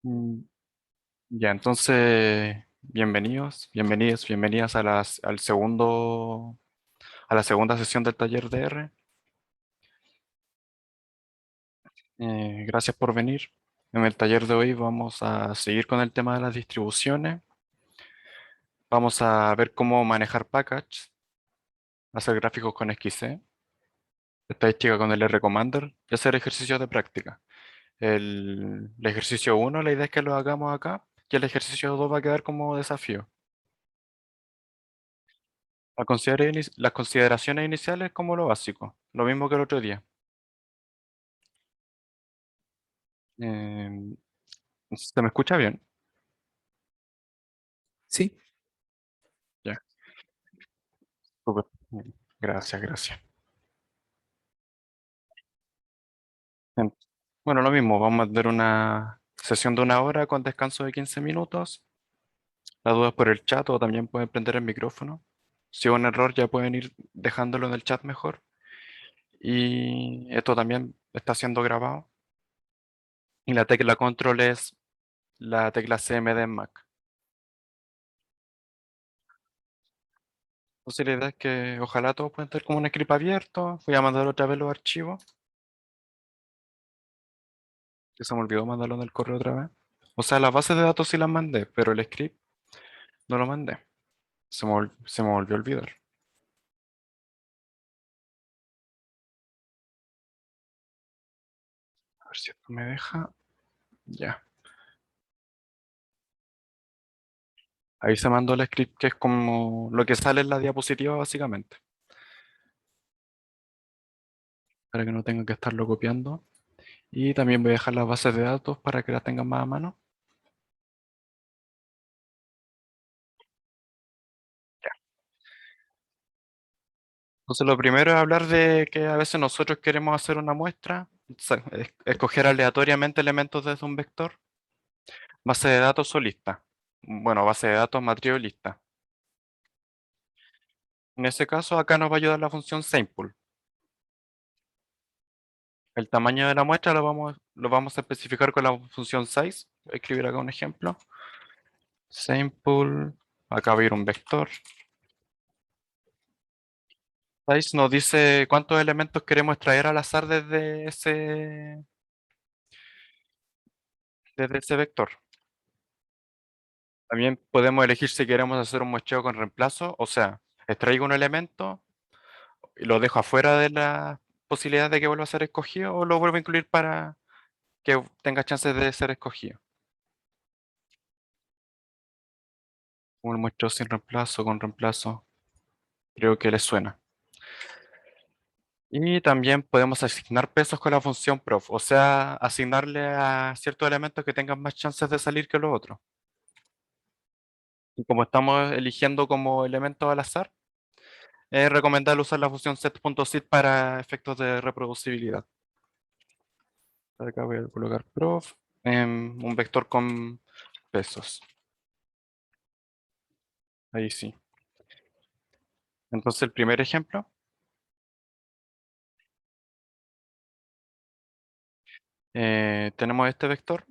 Mm, Ya, entonces, bienvenidas a a la segunda sesión del taller de R. Gracias por venir. En el taller de hoy vamos a seguir con el tema de las distribuciones. Vamos a ver cómo manejar packages, hacer gráficos con XC, estadística con el R Commander y hacer ejercicios de práctica. El ejercicio uno, la idea es que lo hagamos acá, y el ejercicio 2 va a quedar como desafío. Las consideraciones iniciales como lo básico, lo mismo que el otro día. Eh, ¿Se me escucha bien? Sí, Ya, súper. Bien. Gracias, gracias. Bien. Bueno, lo mismo, vamos a ver una sesión de una hora con descanso de 15 minutos. Las dudas por el chat o también pueden prender el micrófono. Si hay un error ya pueden ir dejándolo en el chat mejor. Y esto también está siendo grabado. Y la tecla control es la tecla CMD en Mac. Entonces la idea es que ojalá todos puedan tener como un script abierto. Voy a mandar otra vez los archivos, que se me olvidó mandarlo en el correo otra vez. O sea, las bases de datos sí las mandé, pero el script no lo mandé. Se me volvió a olvidar. A ver si esto me deja. Ya. Ahí se mandó el script que es como lo que sale en la diapositiva básicamente. Para que no tenga que estarlo copiando. Y también voy a dejar las bases de datos para que las tengan más a mano. Ya. Entonces lo primero es hablar de que a veces nosotros queremos hacer una muestra, escoger aleatoriamente elementos desde un vector, base de datos o lista. Bueno, base de datos, matriz o lista. En ese caso, acá nos va a ayudar la función sample. El tamaño de la muestra lo vamos a especificar con la función size. Voy a escribir acá un ejemplo. Sample, acá va a ir un vector. Size nos dice cuántos elementos queremos extraer al azar desde ese vector. También podemos elegir si queremos hacer un muestreo con reemplazo, o sea, extraigo un elemento y lo dejo afuera de la posibilidad de que vuelva a ser escogido o lo vuelvo a incluir para que tenga chances de ser escogido. Un muestreo sin reemplazo, con reemplazo, creo que les suena. Y también podemos asignar pesos con la función prof, o sea, asignarle a ciertos elementos que tengan más chances de salir que los otros. Y como estamos eligiendo como elementos al azar, es recomendable usar la función set.sit para efectos de reproducibilidad. Acá voy a colocar prof, un vector con pesos. Ahí sí. Entonces el primer ejemplo, tenemos este vector,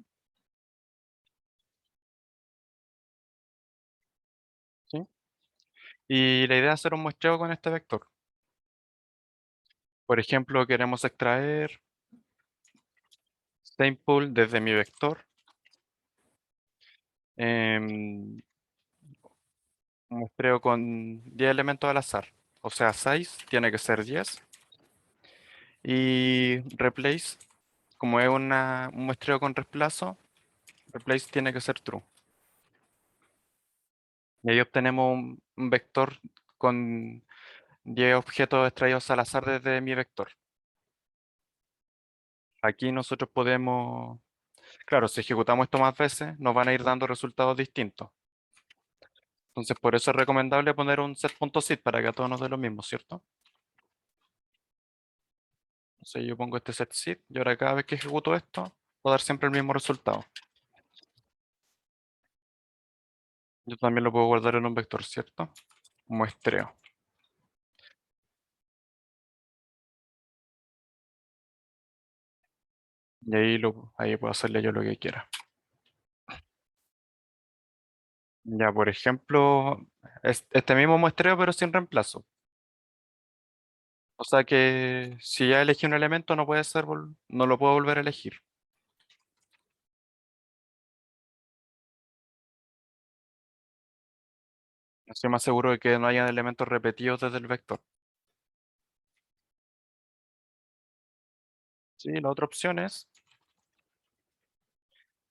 ¿sí? Y la idea es hacer un muestreo con este vector. Por ejemplo, queremos extraer sample desde mi vector, un muestreo con 10 elementos al azar. O sea, size tiene que ser 10. Y replace, como es un muestreo con reemplazo, replace tiene que ser true. Y ahí obtenemos un vector con 10 objetos extraídos al azar desde mi vector. Aquí nosotros podemos, claro, si ejecutamos esto más veces, nos van a ir dando resultados distintos. Entonces, por eso es recomendable poner un set.sit para que a todos nos dé lo mismo, ¿cierto? Entonces yo pongo este set.sit y ahora cada vez que ejecuto esto, va a dar siempre el mismo resultado. Yo también lo puedo guardar en un vector, ¿cierto? Muestreo. Y ahí puedo hacerle yo lo que quiera. Ya, por ejemplo, este mismo muestreo pero sin reemplazo. O sea que si ya elegí un elemento no puede ser, no lo puedo volver a elegir. Estoy más seguro de que no hayan elementos repetidos desde el vector. Sí, la otra opción es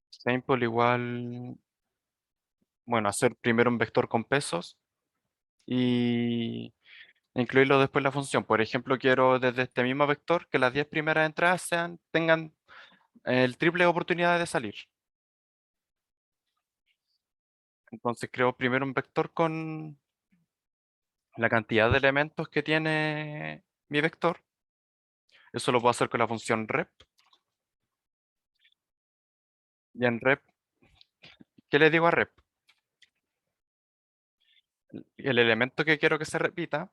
simple igual, bueno, hacer primero un vector con pesos y incluirlo después en la función. Por ejemplo, quiero desde este mismo vector que las 10 primeras entradas tengan el triple de oportunidades de salir. Entonces creo primero un vector con la cantidad de elementos que tiene mi vector. Eso lo puedo hacer con la función rep. Y en rep, ¿qué le digo a rep? El elemento que quiero que se repita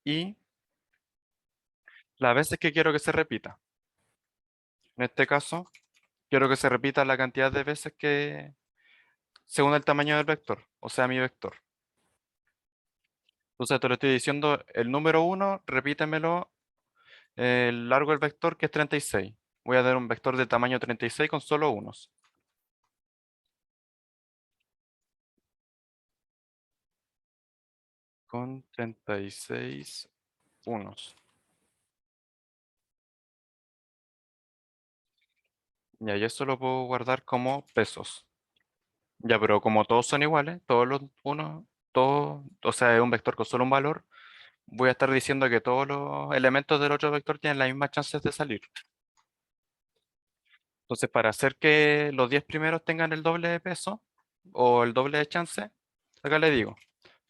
y las veces que quiero que se repita. En este caso, quiero que se repita la cantidad de veces que según el tamaño del vector, o sea, mi vector. Entonces te lo estoy diciendo, el número uno, repítemelo el largo del vector que es 36. Voy a dar un vector de tamaño 36 con solo unos. Con 36 unos. Y eso lo puedo guardar como pesos. Ya, pero como todos son iguales, todos los unos, todos, o sea, es un vector con solo un valor, voy a estar diciendo que todos los elementos del otro vector tienen las mismas chances de salir. Entonces, para hacer que los 10 primeros tengan el doble de peso o el doble de chance, acá le digo,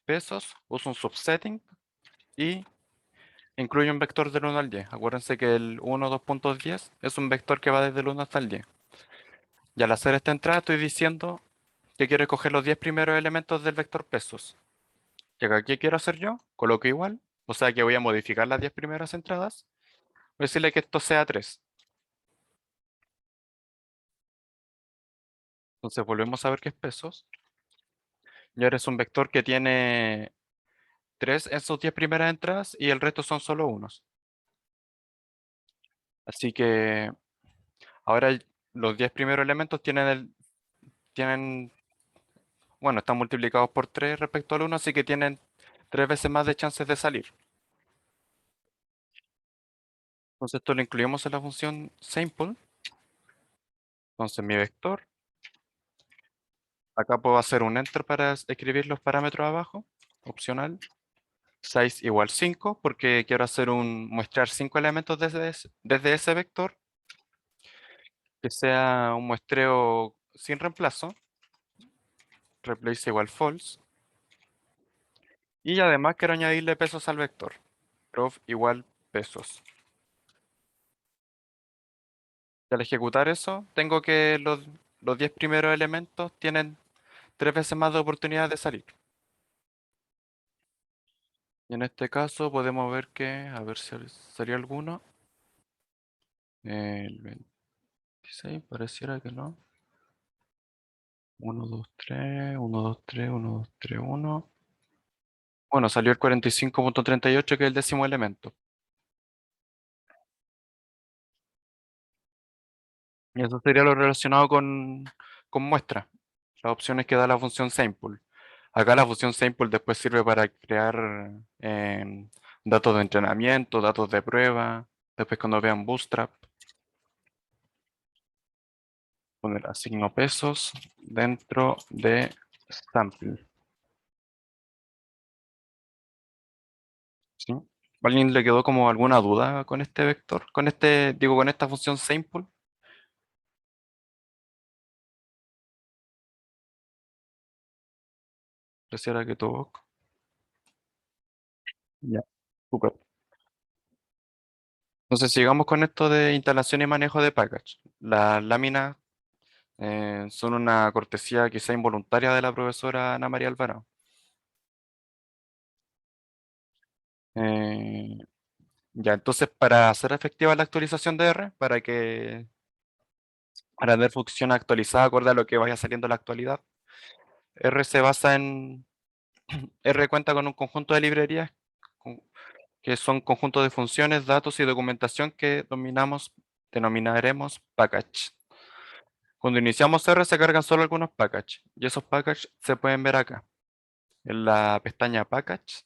pesos, uso un subsetting y incluye un vector del 1 al 10. Acuérdense que el 1, 2.10 es un vector que va desde el 1 hasta el 10. Y al hacer esta entrada estoy diciendo que quiero escoger los 10 primeros elementos del vector pesos. Y acá, ¿qué quiero hacer yo? Coloco igual, o sea que voy a modificar las 10 primeras entradas. Voy a decirle que esto sea 3. Entonces volvemos a ver qué es pesos. Y ahora es un vector que tiene 3 en sus 10 primeras entradas y el resto son solo unos. Así que ahora los 10 primeros elementos tienen, bueno, están multiplicados por 3 respecto al uno, así que tienen 3 veces más de chances de salir. Entonces esto lo incluimos en la función sample. Entonces mi vector, acá puedo hacer un enter para escribir los parámetros abajo, opcional. Size igual 5 porque quiero hacer muestrear 5 elementos desde ese vector, que sea un muestreo sin reemplazo, replace igual false, y además quiero añadirle pesos al vector, prof igual pesos. Y al ejecutar eso, tengo que los 10 primeros elementos tienen 3 veces más de oportunidad de salir. Y en este caso podemos ver que, a ver si salió alguno. El 26 pareciera que no. 1, 2, 3, 1, 2, 3, 1, 2, 3, 1. Bueno, salió el 45.38, que es el décimo elemento. Y eso sería lo relacionado con muestra. Las opciones que da la función sample. Acá la función sample después sirve para crear datos de entrenamiento, datos de prueba. Después cuando vean Bootstrap, poner asigno pesos dentro de sample. ¿Sí? ¿Alguien le quedó como alguna duda con este vector? Con esta función sample. Pareciera que todo. Ya. Súper. Entonces sigamos con esto de instalación y manejo de package. Las láminas son una cortesía quizá involuntaria de la profesora Ana María Alvarado. Eh, ya, entonces para hacer efectiva la actualización de R, para tener función actualizada acorde a lo que vaya saliendo en la actualidad, R se basa en, R cuenta con un conjunto de librerías con- que son conjuntos de funciones, datos y documentación que denominaremos package. Cuando iniciamos R se cargan solo algunos packages y esos packages se pueden ver acá en la pestaña package.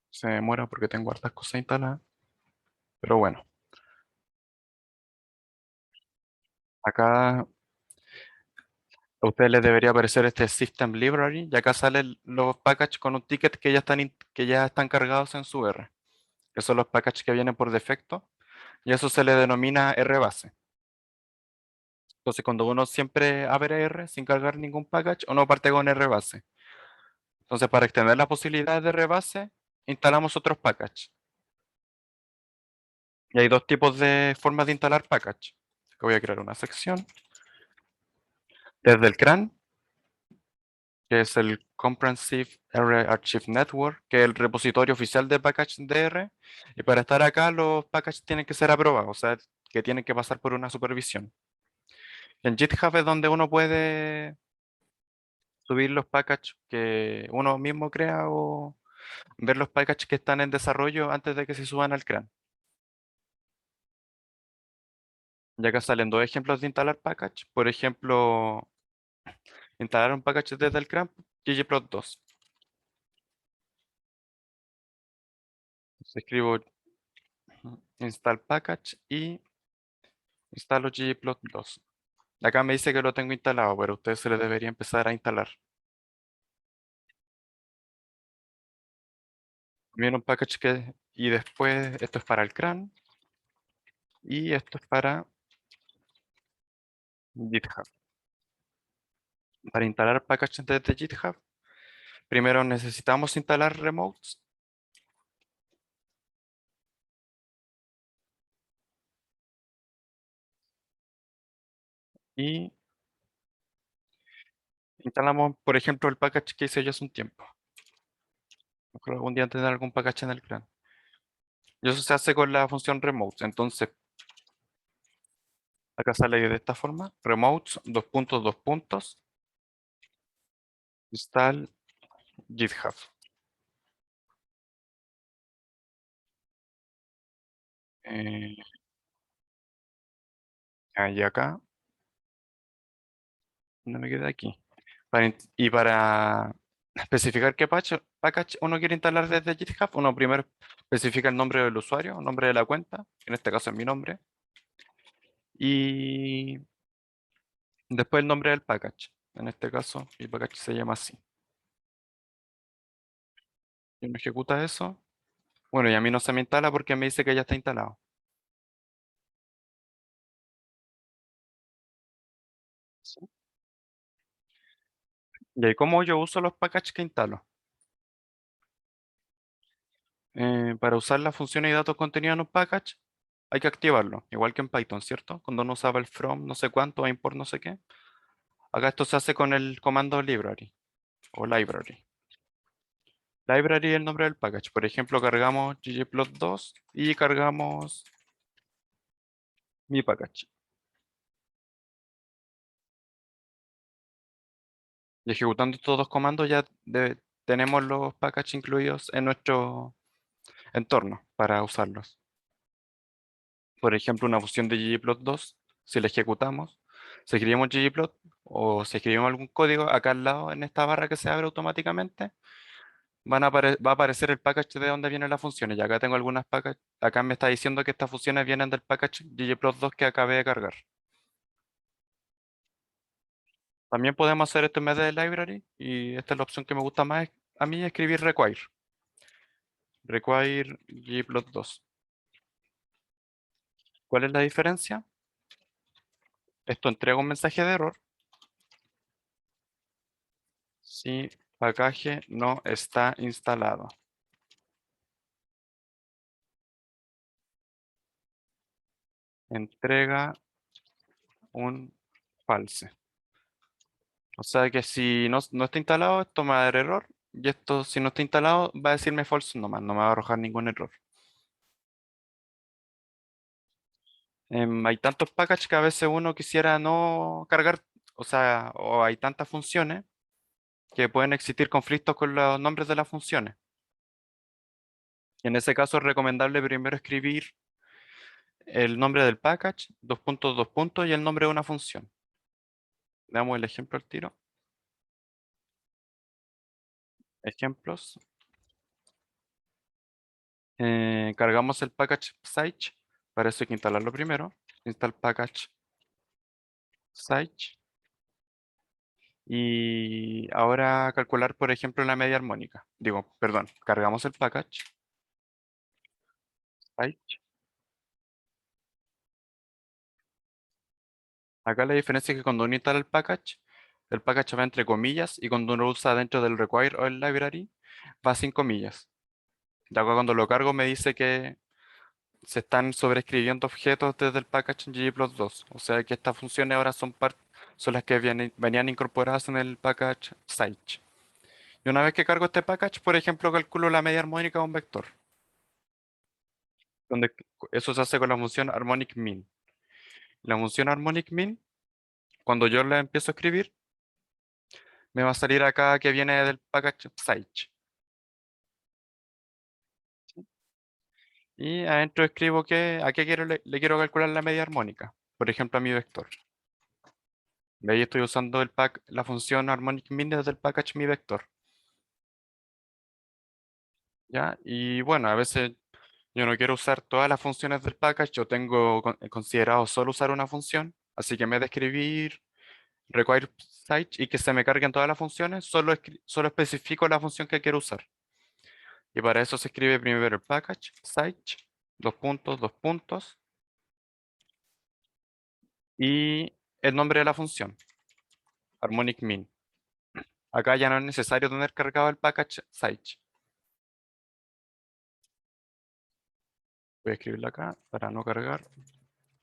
Se demora porque tengo hartas cosas instaladas, pero bueno, acá a ustedes les debería aparecer este System Library y acá salen los packages con un ticket que ya están cargados en su R, que son los packages que vienen por defecto y eso se le denomina R base. Entonces cuando uno siempre abre R sin cargar ningún package, uno parte con R base. Entonces para extender las posibilidades de R base, instalamos otros packages. Y hay dos tipos de formas de instalar package. Que voy a crear una sección. Desde el CRAN, que es el Comprehensive R Archive Network, que es el repositorio oficial de package de R. Y para estar acá, los packages tienen que ser aprobados, o sea, que tienen que pasar por una supervisión. En GitHub es donde uno puede subir los packages que uno mismo crea o ver los packages que están en desarrollo antes de que se suban al CRAN. Ya acá salen dos ejemplos de instalar package. Por ejemplo, instalar un package desde el CRAN, ggplot2. Escribo install package y instalo ggplot2. Acá me dice que lo tengo instalado, pero a ustedes se les debería empezar a instalar. Viene un package y después esto es para el CRAN y esto es para GitHub. Para instalar packages desde GitHub, primero necesitamos instalar remotes y instalamos, por ejemplo, el package que hice yo hace un tiempo. Ojalá algún día tener algún package en el CRAN. Y eso se hace con la función remotes. Entonces, acá sale de esta forma: remotes, dos puntos, dos puntos, install GitHub. Eh, Ahí acá, no me queda aquí. Y para especificar qué package uno quiere instalar desde GitHub, uno primero especifica el nombre del usuario, el nombre de la cuenta, en este caso es mi nombre, y después el nombre del package. En este caso, mi package se llama así. Y uno ejecuta eso. Bueno, y a mí no se me instala porque me dice que ya está instalado. Sí. Y ahí, ¿cómo yo uso los packages que instalo? Para usar las funciones y datos contenidos en un package, hay que activarlo, igual que en Python, ¿cierto? Cuando uno usaba el from no sé cuánto, o import no sé qué. Acá esto se hace con el comando library o library. Library es el nombre del package. Por ejemplo, cargamos ggplot2 y cargamos mi package. Y ejecutando estos dos comandos ya tenemos los packages incluidos en nuestro entorno para usarlos. Por ejemplo, una función de ggplot2, si la ejecutamos, si escribimos ggplot o si escribimos algún código, acá al lado en esta barra que se abre automáticamente, va a aparecer el package de donde vienen las funciones. Y acá tengo algunas packages, acá me está diciendo que estas funciones vienen del package ggplot2 que acabé de cargar. También podemos hacer esto en vez de library, y esta es la opción que me gusta más a mí, escribir require. Require ggplot2. ¿Cuál es la diferencia? Esto entrega un mensaje de error si package no está instalado. Entrega un false. O sea que si no está instalado, esto me va a dar error. Y esto, si no está instalado, va a decirme false nomás, no me va a arrojar ningún error. Hay tantos packages que a veces uno quisiera no cargar, o sea, o hay tantas funciones que pueden existir conflictos con los nombres de las funciones. En ese caso es recomendable primero escribir el nombre del package, dos puntos, dos puntos, y el nombre de una función. Veamos el ejemplo al tiro. Ejemplos. Cargamos el package Sage. Para eso hay que instalarlo primero. Install package Sage. Y ahora calcular, por ejemplo, la media armónica. Digo, perdón, cargamos el package Sage. Acá la diferencia es que cuando uno instala el package va entre comillas y cuando uno usa dentro del require o el library, va sin comillas. Y acá cuando lo cargo me dice que se están sobreescribiendo objetos desde el package en ggplot2. O sea que estas funciones ahora son las que venían incorporadas en el package Sage. Y una vez que cargo este package, por ejemplo, calculo la media armónica de un vector. Donde eso se hace con la función harmonic mean. La función harmonic mean, cuando yo la empiezo a escribir, me va a salir acá que viene del package Sage. Y adentro escribo que a qué le quiero calcular la media armónica. Por ejemplo, a mi vector. De ahí estoy usando la función harmonic mean desde el package mi vector. ¿Ya? Y bueno, a veces yo no quiero usar todas las funciones del package, yo tengo considerado solo usar una función, así que en vez de escribir require site y que se me carguen todas las funciones, solo especifico la función que quiero usar. Y para eso se escribe primero el package site, dos puntos, y el nombre de la función, harmonic mean. Acá ya no es necesario tener cargado el package site. Voy a escribirlo acá para no cargar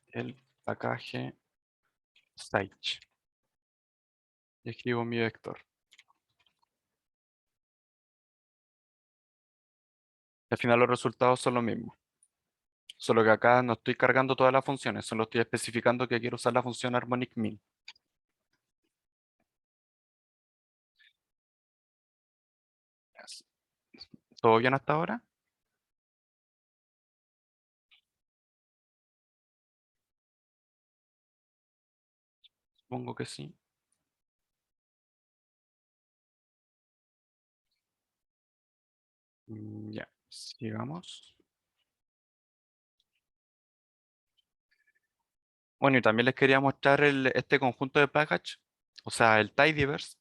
el package site. Y escribo mi vector. Al final los resultados son los mismos. Solo que acá no estoy cargando todas las funciones, solo estoy especificando que quiero usar la función harmonic mean. Yes. ¿Todo bien hasta ahora? Supongo que sí. Ya, sigamos. Bueno, y también les quería mostrar este conjunto de package, o sea, el tidyverse.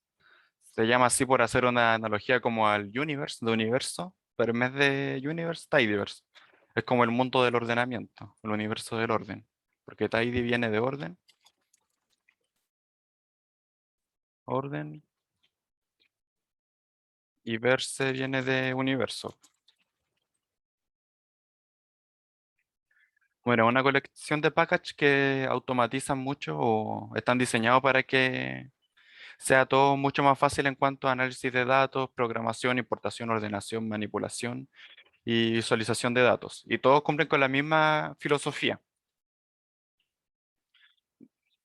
Se llama así por hacer una analogía como al universe, de universo, pero en vez de universe, tidyverse. Es como el mundo del ordenamiento, el universo del orden. Porque tidy viene de orden, orden, y verse viene de universo. Bueno, una colección de packages que automatizan mucho o están diseñados para que sea todo mucho más fácil en cuanto a análisis de datos, programación, importación, ordenación, manipulación y visualización de datos. Y todos cumplen con la misma filosofía.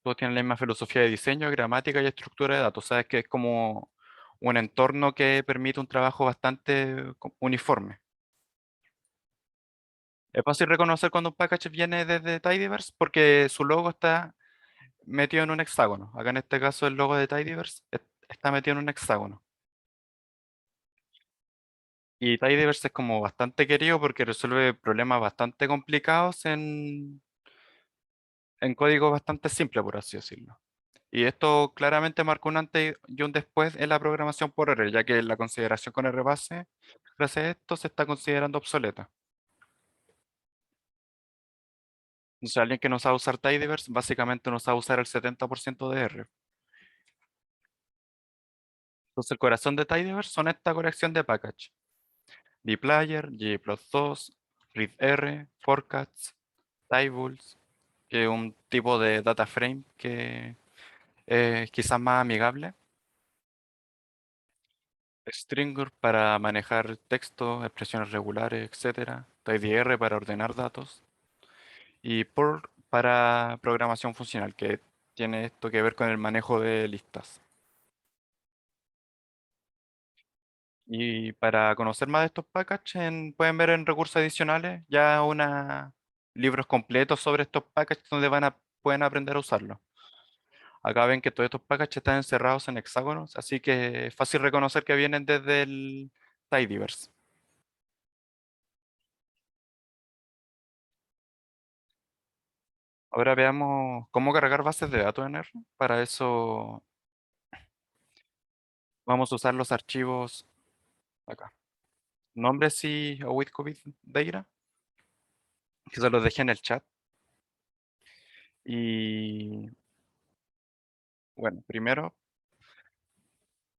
Todos tienen la misma filosofía de diseño, gramática y estructura de datos. Sabes que es como un entorno que permite un trabajo bastante uniforme. Es fácil reconocer cuando un package viene desde Tidyverse porque su logo está metido en un hexágono. Acá en este caso el logo de Tidyverse está metido en un hexágono. Y Tidyverse es como bastante querido porque resuelve problemas bastante complicados en código bastante simple, por así decirlo. Y esto claramente marca un antes y un después en la programación por R, ya que la consideración con RBase, gracias a esto, se está considerando obsoleta. O sea, alguien que no sabe usar Tidyverse, básicamente no sabe usar el 70% de R. Entonces, el corazón de Tidyverse son esta colección de package. dplyr, ggplot2, readr, forecast, tables, que es un tipo de data frame que es quizás más amigable. Stringer para manejar texto, expresiones regulares, etcétera. TidyR para ordenar datos. Y Perl para programación funcional, que tiene esto que ver con el manejo de listas. Y para conocer más de estos packages, pueden ver en recursos adicionales ya libros completos sobre estos packages donde pueden aprender a usarlos. Acá ven que todos estos packages están encerrados en hexágonos, así que es fácil reconocer que vienen desde el Tidyverse. Ahora veamos cómo cargar bases de datos en R. Para eso vamos a usar los archivos acá. Nombres y with COVID data, que se los dejé en el chat. Y bueno, primero,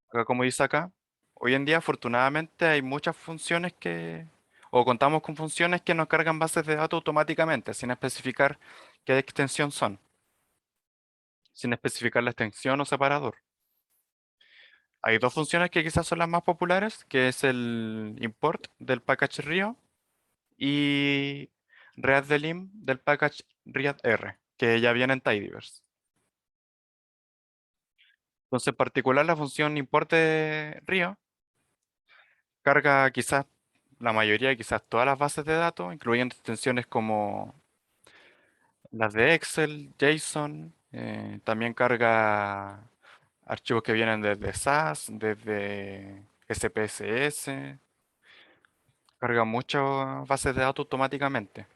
acá como dice acá, hoy en día afortunadamente hay muchas funciones o contamos con funciones que nos cargan bases de datos automáticamente, sin especificar qué extensión son, sin especificar la extensión o separador. Hay dos funciones que quizás son las más populares, que es el import del package Rio y readDelim del package readr, que ya viene en Tidyverse. Entonces, en particular, la función import de Rio carga quizás la mayoría, quizás todas las bases de datos, incluyendo extensiones como las de Excel, JSON, también carga archivos que vienen desde SAS, desde SPSS, carga muchas bases de datos automáticamente.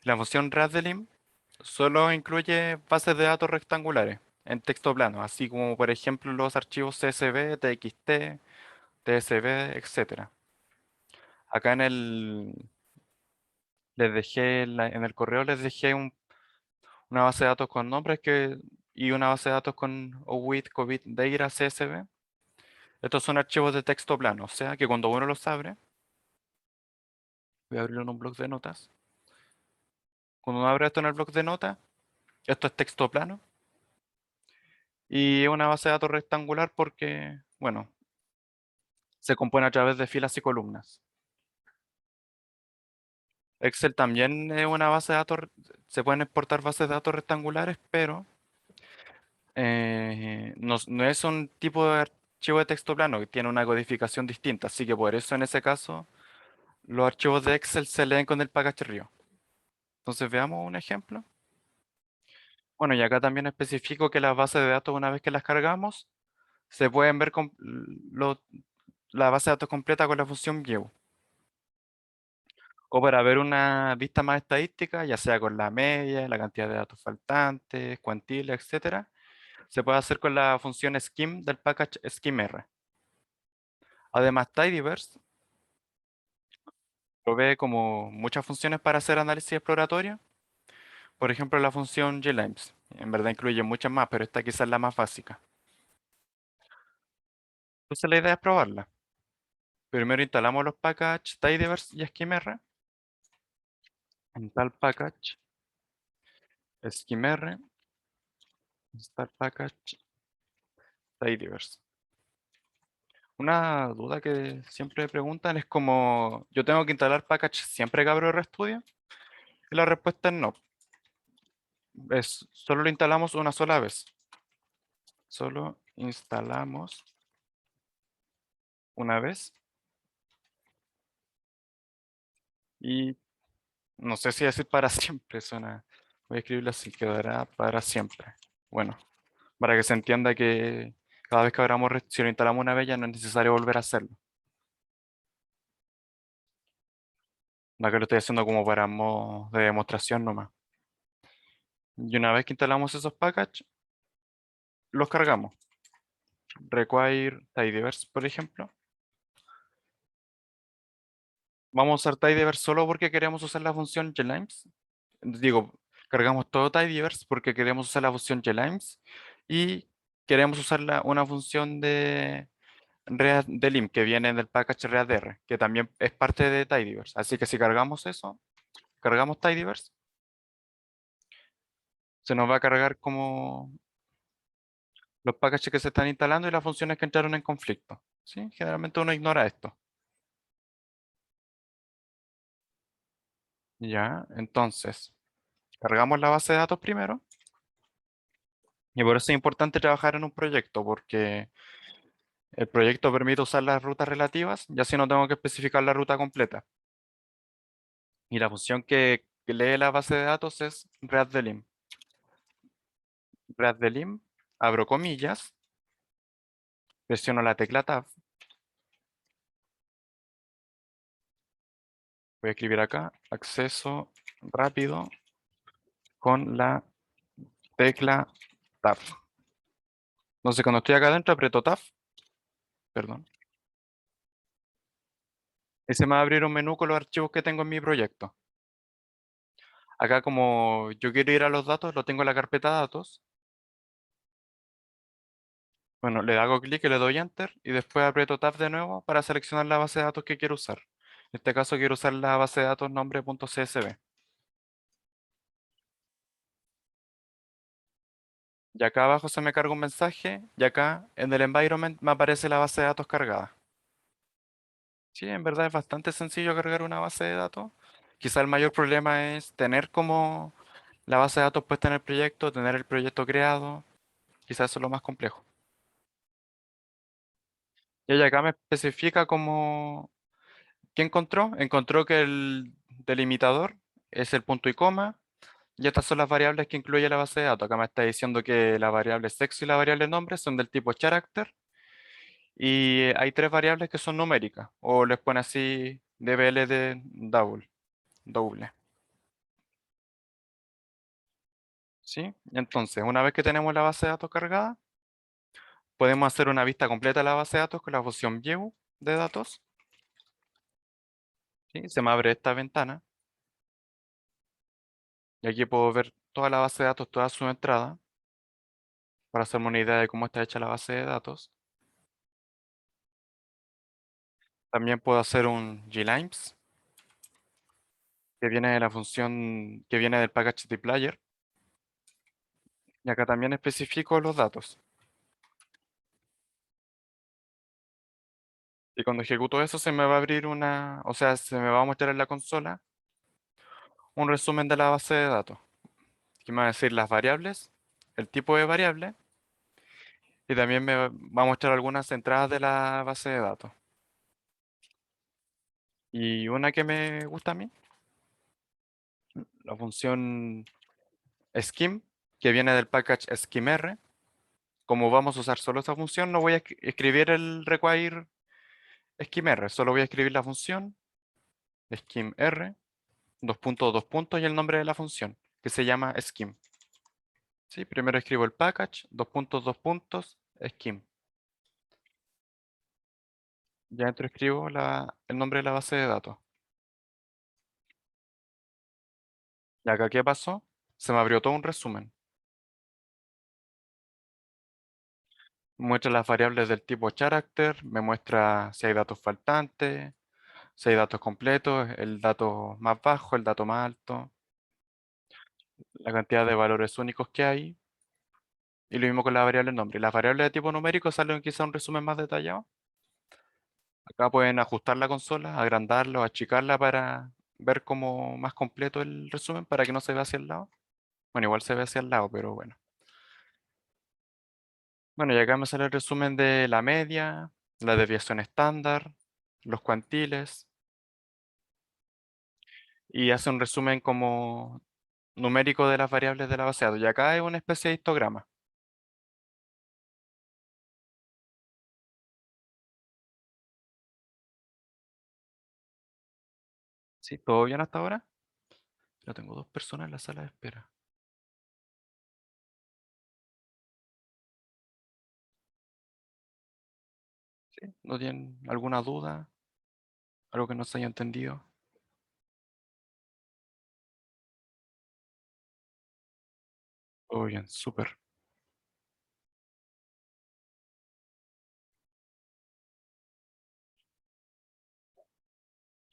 La función readDelim solo incluye bases de datos rectangulares en texto plano, así como por ejemplo los archivos CSV, TXT, TSV, etcétera. Acá en el correo les dejé una base de datos con nombres y una base de datos con OWID, COVID, DAIRA, CSV. Estos son archivos de texto plano, o sea que cuando uno los abre, voy a abrirlo en un bloc de notas. Cuando uno abre esto en el bloc de notas, esto es texto plano y es una base de datos rectangular porque, bueno, se compone a través de filas y columnas. Excel también es una base de datos, se pueden exportar bases de datos rectangulares, pero no es un tipo de archivo de texto plano, que tiene una codificación distinta, así que por eso en ese caso los archivos de Excel se leen con el package Rio. Entonces veamos un ejemplo. Bueno, y acá también especifico que las bases de datos, una vez que las cargamos, se pueden ver la base de datos completa con la función view. O para ver una vista más estadística, ya sea con la media, la cantidad de datos faltantes, cuantile, etcétera, se puede hacer con la función skim del package skimr. Además, Tidyverse provee como muchas funciones para hacer análisis exploratorio. Por ejemplo, la función glibs. En verdad incluye muchas más, pero esta quizás es la más básica. Entonces la idea es probarla. Primero instalamos los packages Tidyverse y skimr. Install package skimr. Install package Tidyverse. Una duda que siempre me preguntan es como, ¿yo tengo que instalar package siempre que abro RStudio? Y la respuesta es no. Solo lo instalamos una sola vez. Solo instalamos una vez. Y no sé si decir para siempre, suena. Voy a escribirlo así, quedará para siempre. Bueno, para que se entienda que cada vez que si lo instalamos una vez ya no es necesario volver a hacerlo. No que lo estoy haciendo como para modo de demostración nomás. Y una vez que instalamos esos packages, los cargamos. Require tidyverse, por ejemplo. Vamos a usar tidyverse solo porque queremos usar la función glibs. Digo, cargamos todo tidyverse porque queremos usar la función glibs y queremos usar una función de readDelim que viene del package readr, que también es parte de tidyverse. Así que si cargamos eso, cargamos tidyverse, se nos va a cargar como los packages que se están instalando y las funciones que entraron en conflicto. ¿Sí? Generalmente uno ignora esto. Ya, entonces, cargamos la base de datos primero. Y por eso es importante trabajar en un proyecto, porque el proyecto permite usar las rutas relativas y así no tengo que especificar la ruta completa. Y la función que lee la base de datos es readDelim. ReadDelim, abro comillas, presiono la tecla Tab, voy a escribir acá, acceso rápido con la tecla Tab. Entonces cuando estoy acá adentro aprieto Tab, perdón, y se me va a abrir un menú con los archivos que tengo en mi proyecto. Acá como yo quiero ir a los datos, lo tengo en la carpeta datos. Bueno, le hago clic y le doy Enter y después aprieto Tab de nuevo para seleccionar la base de datos que quiero usar. En este caso quiero usar la base de datos nombre.csv. Y acá abajo se me carga un mensaje y acá en el environment me aparece la base de datos cargada. Sí, en verdad es bastante sencillo cargar una base de datos. Quizá el mayor problema es tener como la base de datos puesta en el proyecto, tener el proyecto creado. Quizás eso es lo más complejo. Y ella acá me especifica como ¿qué encontró? Encontró que el delimitador es el punto y coma, y estas son las variables que incluye la base de datos. Acá me está diciendo que la variable sexo y la variable nombre son del tipo character, y hay tres variables que son numéricas, o les pone así DBL de doble. ¿Sí? Entonces, una vez que tenemos la base de datos cargada, podemos hacer una vista completa de la base de datos con la función view de datos. ¿Sí? Se me abre esta ventana, y aquí puedo ver toda la base de datos, toda su entrada, para hacerme una idea de cómo está hecha la base de datos. También puedo hacer un glines, que viene de la función que viene del package dplyr. Y acá también especifico los datos. Y cuando ejecuto eso se me va a abrir o sea, se me va a mostrar en la consola un resumen de la base de datos. Que me va a decir las variables, el tipo de variable, y también me va a mostrar algunas entradas de la base de datos. Y una que me gusta a mí, la función skim, que viene del package skimr. Como vamos a usar solo esa función, no voy a escribir el require skimr, solo voy a escribir la función skimr, dos puntos, dos puntos y el nombre de la función, que se llama skim. ¿Sí? Primero escribo el package, dos puntos, skim. Ya dentro escribo el nombre de la base de datos. Y acá, ¿qué pasó? Se me abrió todo un resumen. Muestra las variables del tipo character, me muestra si hay datos faltantes, si hay datos completos, el dato más bajo, el dato más alto, la cantidad de valores únicos que hay. Y lo mismo con la variable nombre. Las variables de tipo numérico salen quizá un resumen más detallado. Acá pueden ajustar la consola, agrandarla o achicarla para ver como más completo el resumen para que no se vea hacia el lado. Bueno, igual se ve hacia el lado, pero bueno. Bueno, y acá me sale el resumen de la media, la desviación estándar, los cuantiles, y hace un resumen como numérico de las variables de la base de datos. Y acá es una especie de histograma. ¿Sí? ¿Todo bien hasta ahora? Ya tengo dos personas en la sala de espera. ¿Sí? ¿No tienen alguna duda? ¿Algo que no se haya entendido? Todo bien, súper.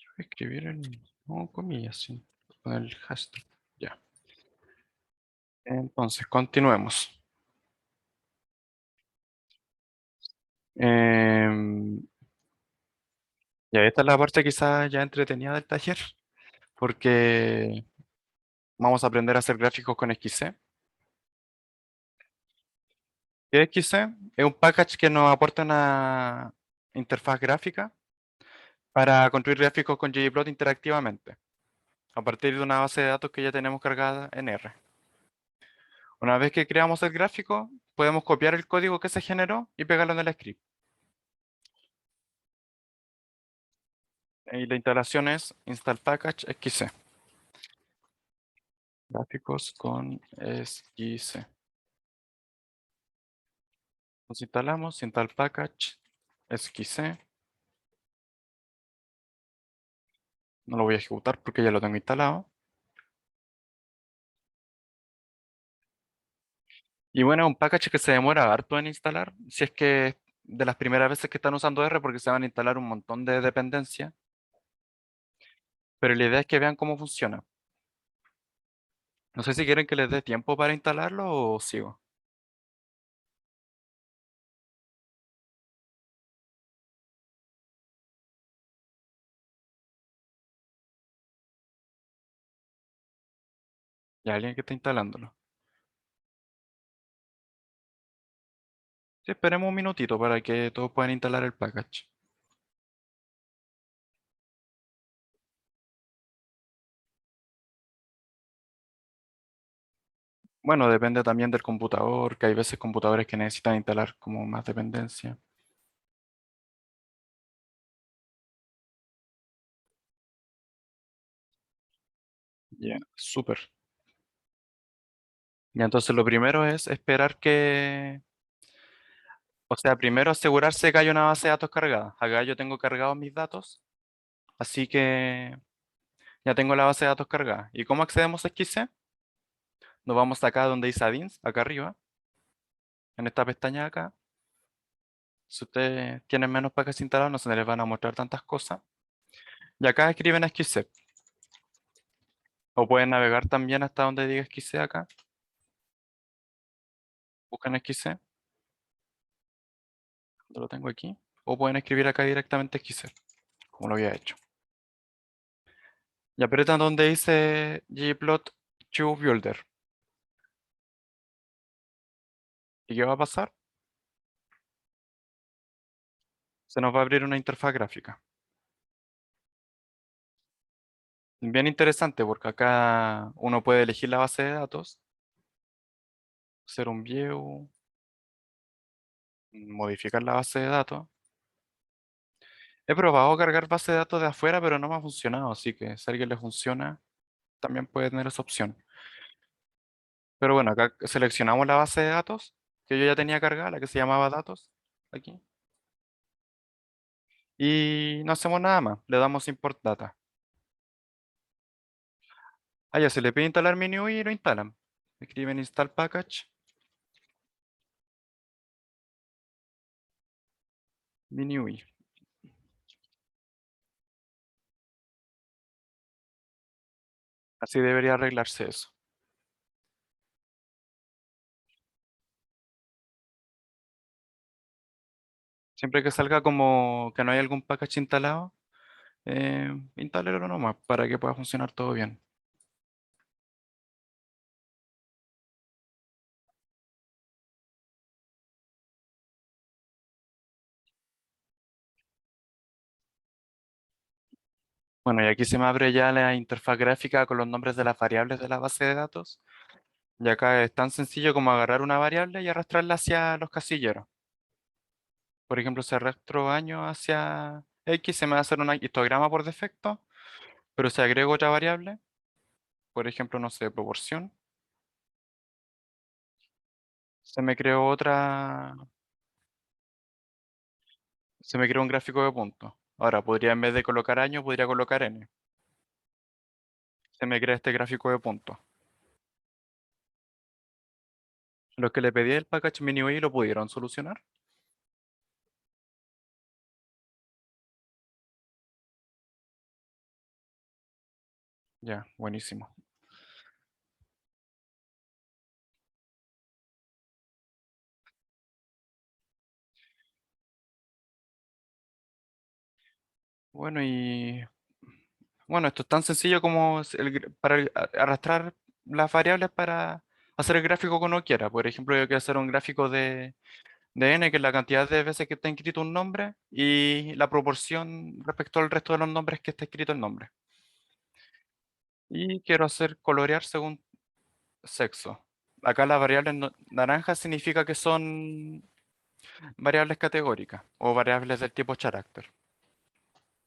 Voy a escribir en no, comillas, sí. Con el hashtag. Ya. Entonces, continuemos. Em, ya esta es la parte quizás ya entretenida del taller, porque vamos a aprender a hacer gráficos con XC. exe es un package que nos aporta una interfaz gráfica para construir gráficos con ggplot interactivamente, a partir de una base de datos que ya tenemos cargada en R. Una vez que creamos el gráfico, podemos copiar el código que se generó y pegarlo en el script. Y la instalación es install package exe. Gráficos con exe. Nos instalamos install package exe. No lo voy a ejecutar porque ya lo tengo instalado. Y bueno, un package que se demora harto en instalar, si es que de las primeras veces que están usando R, porque se van a instalar un montón de dependencias, pero la idea es que vean cómo funciona. No sé si quieren que les dé tiempo para instalarlo o sigo. Ya alguien que está instalándolo. Sí, esperemos un minutito para que todos puedan instalar el package. Bueno, depende también del computador, que hay veces computadores que necesitan instalar como más dependencia. Ya, súper. Ya, entonces lo primero es esperar que, o sea, primero asegurarse que hay una base de datos cargada. Acá yo tengo cargados mis datos, así que ya tengo la base de datos cargada. ¿Y cómo accedemos a XC? Nos vamos acá donde dice add-ins, acá arriba, en esta pestaña de acá. Si ustedes tienen menos packs instalados, no se les van a mostrar tantas cosas. Y acá escriben XC. O pueden navegar también hasta donde diga XC acá. Buscan XC, yo lo tengo aquí. O pueden escribir acá directamente XC, como lo había hecho. Y apretan donde dice ggplot to builder. ¿Y qué va a pasar? Se nos va a abrir una interfaz gráfica. Bien interesante porque acá uno puede elegir la base de datos, hacer un view, modificar la base de datos. He probado cargar base de datos de afuera, pero no me ha funcionado, así que si a alguien le funciona, también puede tener esa opción. Pero bueno, acá seleccionamos la base de datos que yo ya tenía cargada, la que se llamaba datos, aquí, y no hacemos nada más, le damos import data. Ah, ya se le pide instalar MiniUI y lo instalan. Escriben install package, MiniUI. Así debería arreglarse eso. Siempre que salga como que no hay algún package instalado, instálelo nomás para que pueda funcionar todo bien. Bueno, y aquí se me abre ya la interfaz gráfica con los nombres de las variables de la base de datos. Y acá es tan sencillo como agarrar una variable y arrastrarla hacia los casilleros. Por ejemplo, si arrastro año hacia X, se me va a hacer un histograma por defecto, pero si agrego otra variable, por ejemplo, no sé, proporción, se me creó otra, se me creó un gráfico de puntos. Ahora, podría en vez de colocar año, podría colocar n. Se me crea este gráfico de puntos. Los que le pedí el package MiniUI lo pudieron solucionar. Ya, buenísimo. Bueno, y bueno, esto es tan sencillo como para arrastrar las variables para hacer el gráfico que uno quiera. Por ejemplo, yo quiero hacer un gráfico de n, que es la cantidad de veces que está escrito un nombre, y la proporción respecto al resto de los nombres que está escrito el nombre. Y quiero hacer colorear según sexo. Acá las variables naranjas significa que son variables categóricas o variables del tipo character.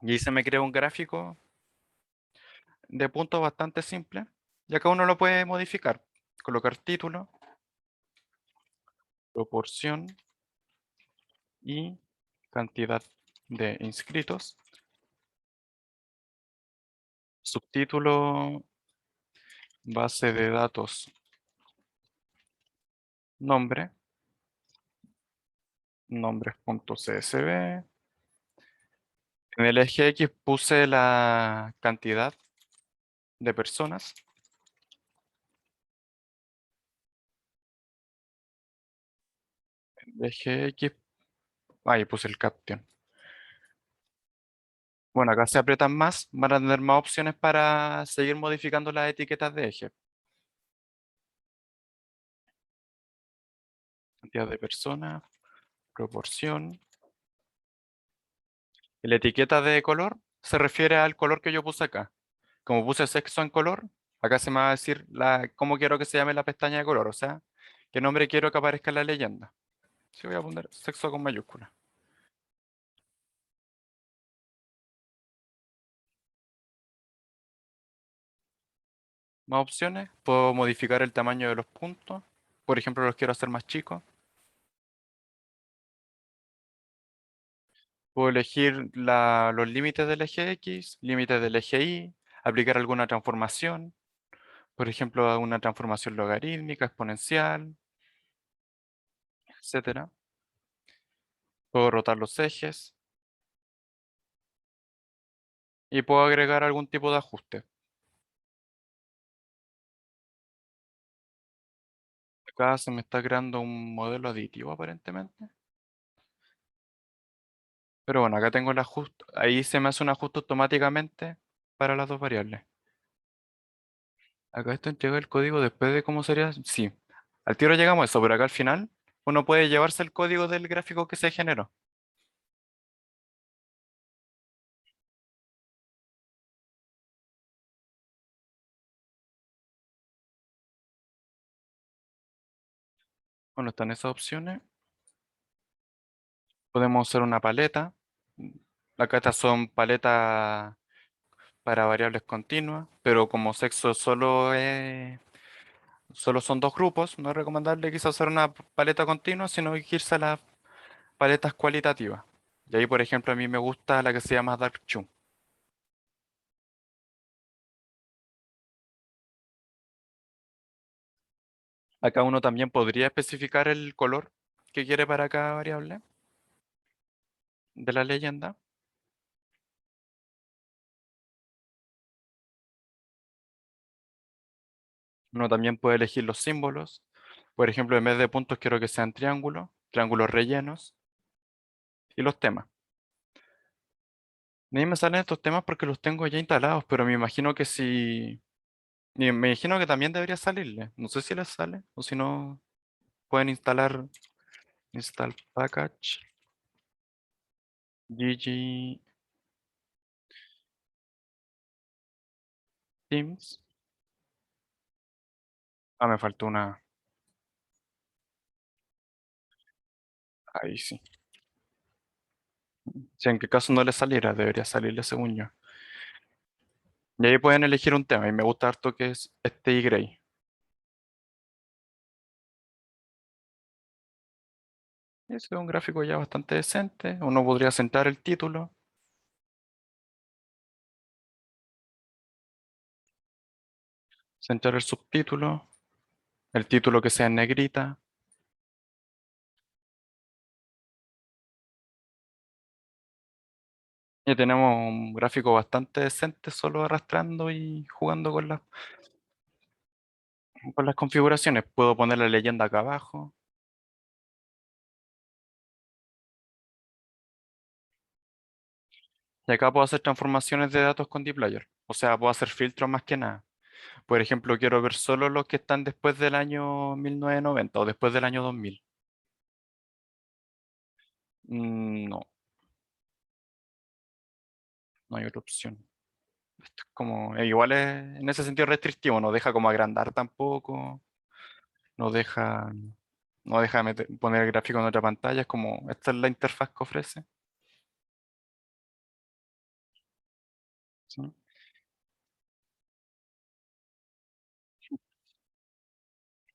Y ahí se me crea un gráfico de puntos bastante simple. Y acá uno lo puede modificar. Colocar título, proporción y cantidad de inscritos. Subtítulo, base de datos, nombre, nombres.csv. En el eje X puse la cantidad de personas. El eje X, ahí puse el caption. Bueno, acá se aprietan más, van a tener más opciones para seguir modificando las etiquetas de eje. Cantidad de personas, proporción. Y la etiqueta de color se refiere al color que yo puse acá. Como puse sexo en color, acá se me va a decir cómo quiero que se llame la pestaña de color, o sea, qué nombre quiero que aparezca en la leyenda. Sí, voy a poner sexo con mayúscula. Más opciones, puedo modificar el tamaño de los puntos. Por ejemplo, los quiero hacer más chicos. Puedo elegir los límites del eje X, límites del eje Y, aplicar alguna transformación. Por ejemplo, una transformación logarítmica, exponencial, etcétera. Puedo rotar los ejes y puedo agregar algún tipo de ajuste. Acá se me está creando un modelo aditivo aparentemente. Pero bueno, acá tengo el ajuste. Ahí se me hace un ajuste automáticamente para las dos variables. Acá esto entrega el código después de cómo sería. Sí, al tiro llegamos a eso, pero acá al final uno puede llevarse el código del gráfico que se generó. Bueno, están esas opciones. Podemos hacer una paleta. Acá estas son paletas para variables continuas, pero como sexo solo son dos grupos, no es recomendable quizás hacer una paleta continua, sino irse a las paletas cualitativas. Y ahí, por ejemplo, a mí me gusta la que se llama Dark Chun. Acá uno también podría especificar el color que quiere para cada variable de la leyenda. Uno también puede elegir los símbolos. Por ejemplo, en vez de puntos quiero que sean triángulos, triángulos rellenos y los temas. A mí me salen estos temas porque los tengo ya instalados, pero me imagino que si... Me imagino que también debería salirle. No sé si les sale o si no pueden instalar install package gg themes. Ah, me faltó una. Ahí sí. Si en qué caso no le saliera, debería salirle según yo. Y ahí pueden elegir un tema y me gusta harto que es este y gray. Ese es un gráfico ya bastante decente. Uno podría centrar el título, centrar el subtítulo, el título que sea en negrita. Y tenemos un gráfico bastante decente solo arrastrando y jugando con las configuraciones. Puedo poner la leyenda acá abajo. Y acá puedo hacer transformaciones de datos con dplyr. O sea, puedo hacer filtros más que nada. Por ejemplo, quiero ver solo los que están después del año 1990 o después del año 2000. No, no hay otra opción. Como, igual es en ese sentido restrictivo, no deja como agrandar tampoco, no deja, no deja poner el gráfico en otra pantalla, es como, esta es la interfaz que ofrece. ¿Sí?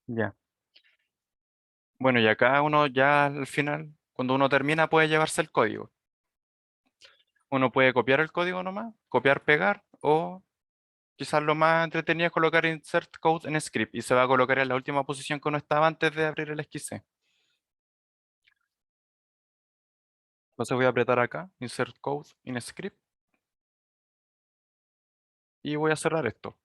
Ya. Bueno, y acá uno ya al final, cuando uno termina, puede llevarse el código. Uno puede copiar el código nomás, copiar, pegar, o quizás lo más entretenido es colocar insert code en script y se va a colocar en la última posición que uno estaba antes de abrir el XC. Entonces voy a apretar acá, insert code in script, y voy a cerrar esto.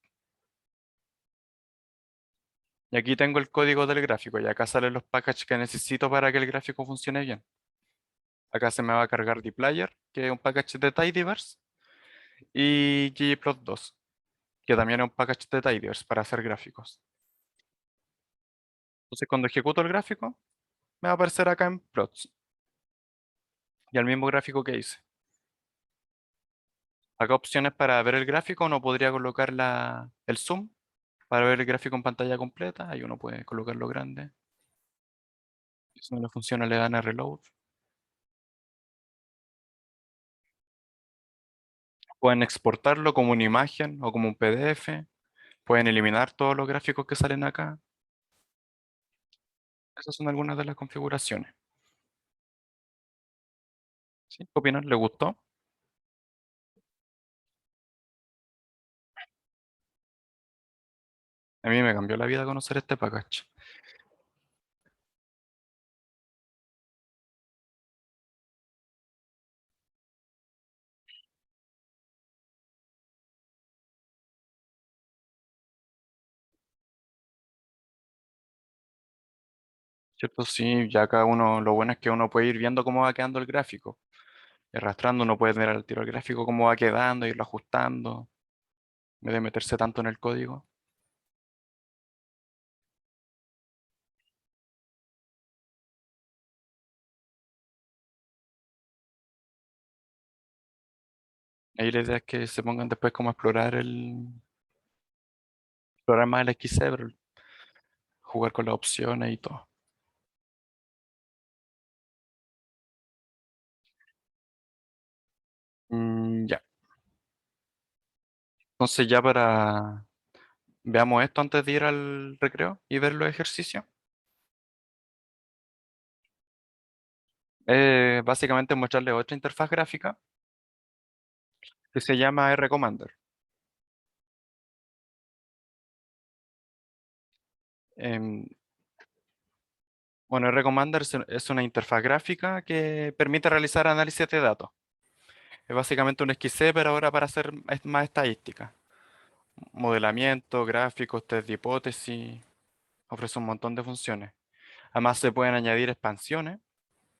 Y aquí tengo el código del gráfico y acá salen los packages que necesito para que el gráfico funcione bien. Acá se me va a cargar dplyr, que es un package de Tidyverse, y ggplot2, que también es un package de Tidyverse para hacer gráficos. Entonces cuando ejecuto el gráfico, me va a aparecer acá en plots, y el mismo gráfico que hice. Acá opciones para ver el gráfico, uno podría colocar el zoom para ver el gráfico en pantalla completa, ahí uno puede colocarlo grande. Si no le funciona, le dan a reload. Pueden exportarlo como una imagen o como un PDF. Pueden eliminar todos los gráficos que salen acá. Esas son algunas de las configuraciones. ¿Sí? ¿Qué opinan? ¿Le gustó? A mí me cambió la vida conocer este package. ¿Cierto? Sí, ya cada uno, lo bueno es que uno puede ir viendo cómo va quedando el gráfico. Y arrastrando, uno puede ver al tiro el gráfico cómo va quedando, irlo ajustando, en vez de meterse tanto en el código. Ahí la idea es que se pongan después como a explorar más el XC, pero jugar con las opciones y todo. Ya. Entonces ya veamos esto antes de ir al recreo y ver los ejercicios. Básicamente mostrarle otra interfaz gráfica que se llama RCommander. Em, bueno, RCommander es una interfaz gráfica que permite realizar análisis de datos. Es básicamente un XC, pero ahora para hacer más estadística. Modelamiento, gráficos, test de hipótesis, ofrece un montón de funciones. Además se pueden añadir expansiones,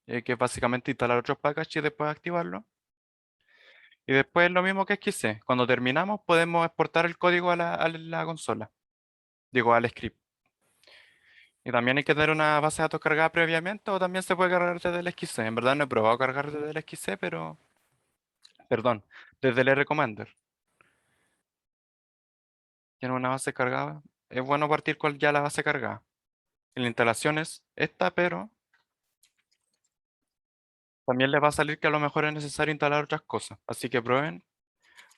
que es básicamente instalar otros packages y después activarlos. Y después lo mismo que XC. Cuando terminamos podemos exportar el código a la consola. Digo, al script. Y también hay que tener una base de datos cargada previamente o también se puede cargar desde el XC. En verdad no he probado cargar desde el XC, pero... Perdón, desde el RCommander. Tiene una base cargada. Es bueno partir con ya la base cargada. La instalación es esta, pero también les va a salir que a lo mejor es necesario instalar otras cosas. Así que prueben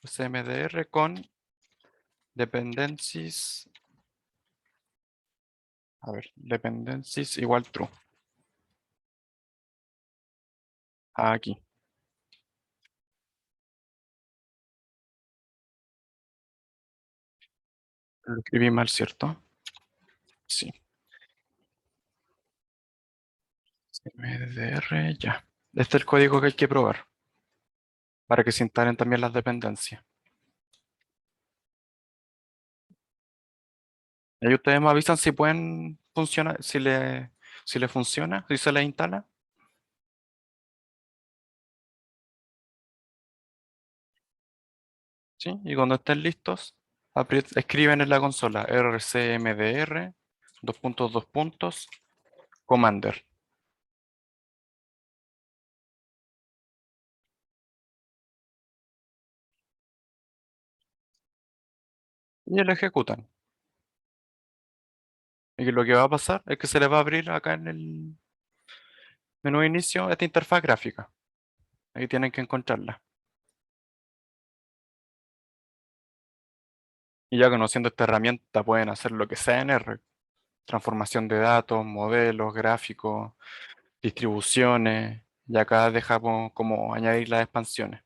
cmdr con dependencies. A ver, dependencies igual true. Aquí. Lo escribí mal, ¿cierto? Sí. cmdr, ya. Este es el código que hay que probar para que se instalen también las dependencias. Ahí ustedes me avisan si pueden funcionar, si le funciona, si se les instala. ¿Sí? Y cuando estén listos, Escriben en la consola rcmdr, dos puntos, dos puntos, commander. Y lo ejecutan. Y lo que va a pasar es que se les va a abrir acá en el menú de inicio esta interfaz gráfica. Ahí tienen que encontrarla. Y ya conociendo esta herramienta pueden hacer lo que sea en R. Transformación de datos, modelos, gráficos, distribuciones. Y acá dejamos como añadir las expansiones.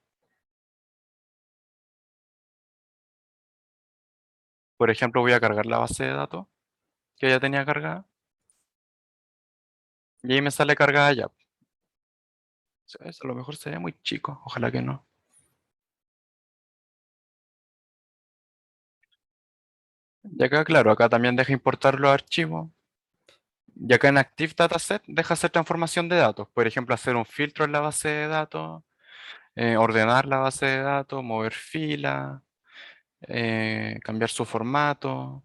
Por ejemplo, voy a cargar la base de datos que ya tenía cargada. Y ahí me sale cargada ya. Eso a lo mejor se ve muy chico. Ojalá que no. Y acá, claro, acá también deja importar los archivos. Y acá en Active Dataset deja hacer transformación de datos. Por ejemplo, hacer un filtro en la base de datos, ordenar la base de datos, mover filas, cambiar su formato,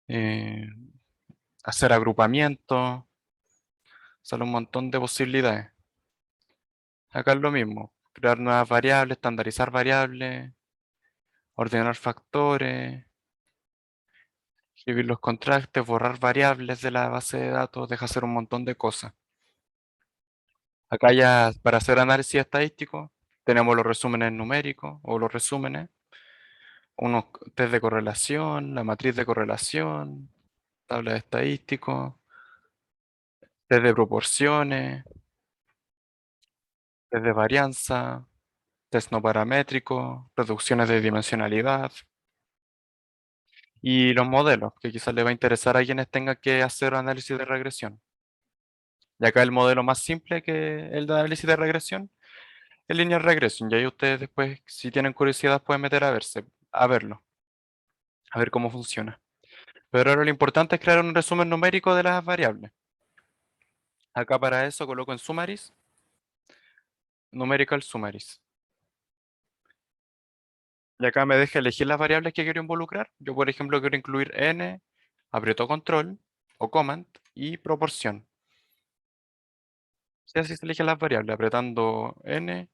eh, hacer agrupamiento. Sale un montón de posibilidades. Acá es lo mismo. Crear nuevas variables, estandarizar variables, ordenar factores, escribir los contrastes, borrar variables de la base de datos, deja hacer un montón de cosas. Acá ya para hacer análisis estadístico tenemos los resúmenes numéricos o los resúmenes, unos test de correlación, la matriz de correlación, tabla de estadísticos, test de proporciones, test de varianza, test no paramétrico, reducciones de dimensionalidad y los modelos, que quizás le va a interesar a quienes tengan que hacer análisis de regresión. Y acá el modelo más simple que el de análisis de regresión es linear regression. Y ahí ustedes después, si tienen curiosidad, pueden meter a verlo, a ver cómo funciona. Pero ahora lo importante es crear un resumen numérico de las variables. Acá para eso coloco en summaries, numerical summaries. Y acá me deja elegir las variables que quiero involucrar. Yo, por ejemplo, quiero incluir n, aprieto control o command y proporción. Si así se eligen las variables, apretando n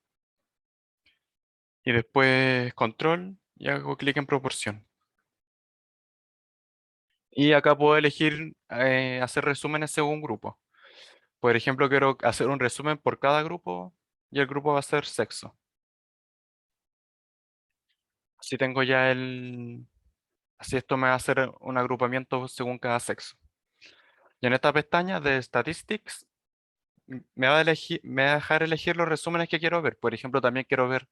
y después control y hago clic en proporción. Y acá puedo elegir hacer resúmenes según grupo. Por ejemplo, quiero hacer un resumen por cada grupo y el grupo va a ser sexo. Así tengo ya así esto me va a hacer un agrupamiento según cada sexo. Y en esta pestaña de Statistics me va a dejar elegir los resúmenes que quiero ver. Por ejemplo, también quiero ver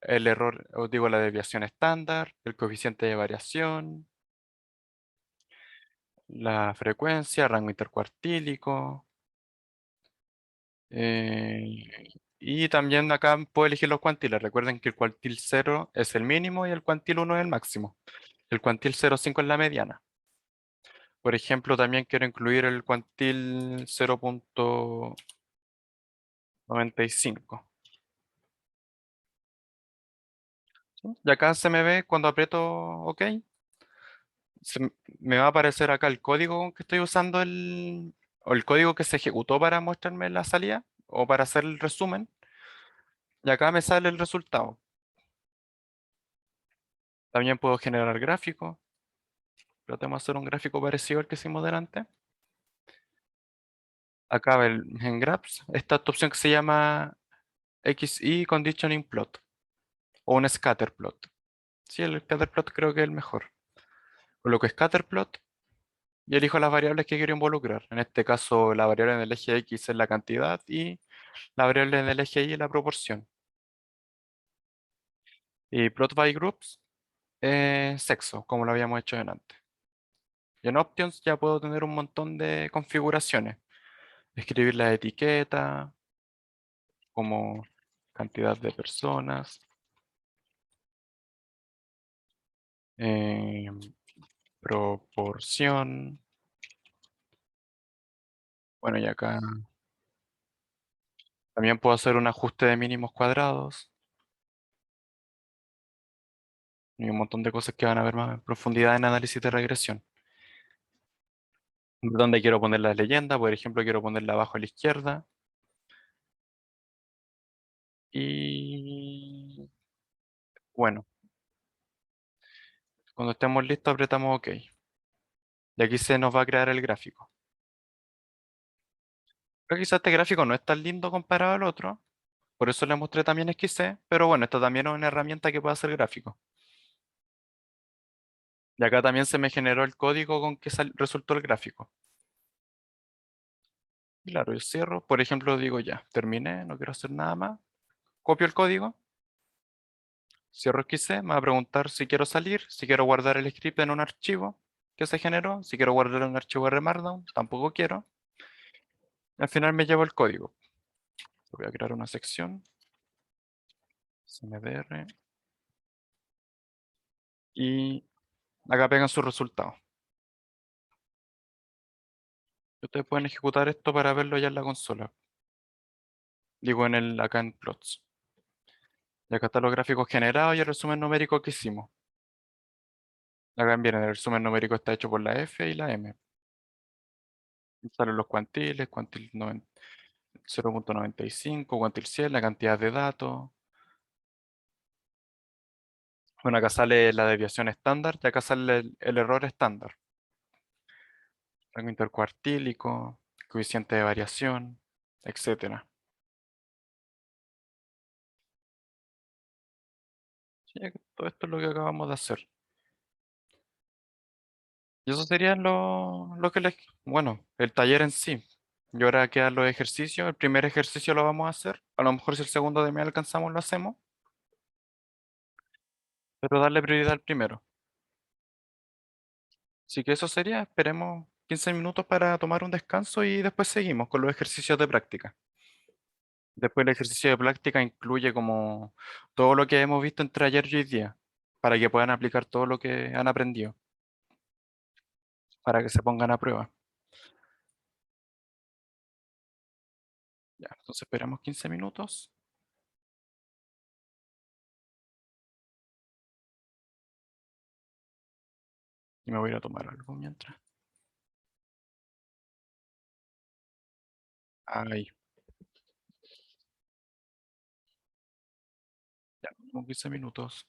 el error, os digo, la desviación estándar, el coeficiente de variación, la frecuencia, rango intercuartílico. eh, y también acá puedo elegir los cuantiles. Recuerden que el cuantil 0 es el mínimo y el cuantil 1 es el máximo. El cuantil 0,5 es la mediana. Por ejemplo, también quiero incluir el cuantil 0,95. ¿Sí? Y acá se me ve cuando aprieto OK, me va a aparecer acá el código con que estoy usando o el código que se ejecutó para mostrarme la salida o para hacer el resumen. Y acá me sale el resultado. También puedo generar gráficos. Tratemos de hacer un gráfico parecido al que hicimos delante. Acá en Graphs está esta opción que se llama XY Conditioning Plot o un Scatter Plot. Sí, el Scatter Plot creo que es el mejor. Coloco Scatter Plot y elijo las variables que quiero involucrar. En este caso, la variable en el eje X es la cantidad y la variable en el eje Y es la proporción. Y Plot by Groups, sexo, como lo habíamos hecho en antes. Y en Options ya puedo tener un montón de configuraciones. Escribir la etiqueta, como cantidad de personas, eh, proporción. Bueno, y acá también puedo hacer un ajuste de mínimos cuadrados. Y un montón de cosas que van a ver más en profundidad en análisis de regresión. Donde quiero poner las leyendas, por ejemplo, quiero ponerla abajo a la izquierda. Y bueno, cuando estemos listos apretamos OK. Y aquí se nos va a crear el gráfico. Pero quizás este gráfico no es tan lindo comparado al otro. Por eso le mostré también XC. Pero bueno, esto también es una herramienta que puede hacer gráfico. Y acá también se me generó el código con que resultó el gráfico. Claro, yo cierro. Por ejemplo, digo ya, terminé, no quiero hacer nada más. Copio el código. Cierro XC. Me va a preguntar si quiero salir, si quiero guardar el script en un archivo que se generó, si quiero guardar en un archivo R Markdown, tampoco quiero. Al final me llevo el código. Voy a crear una sección, cmdr, y acá pegan sus resultados. Ustedes pueden ejecutar esto para verlo ya en la consola. Digo, acá en plots. Y acá están los gráficos generados y el resumen numérico que hicimos. Acá viene el resumen numérico, está hecho por la F y la M. Salen los cuantiles, cuantil 0.95, cuantil 100, la cantidad de datos. Bueno, acá sale la desviación estándar y acá sale el error estándar. Rango intercuartílico, coeficiente de variación, etcétera. Sí, todo esto es lo que acabamos de hacer. Y eso sería lo que les... Bueno, el taller en sí. Y ahora quedan los ejercicios. El primer ejercicio lo vamos a hacer. A lo mejor si el segundo de mes alcanzamos, lo hacemos. Pero darle prioridad al primero. Así que eso sería. Esperemos 15 minutos para tomar un descanso y después seguimos con los ejercicios de práctica. Después el ejercicio de práctica incluye como todo lo que hemos visto entre ayer y hoy día, para que puedan aplicar todo lo que han aprendido, para que se pongan a prueba. Ya, entonces esperamos 15 minutos y me voy a ir a tomar algo mientras. Ahí, ya, como 15 minutos.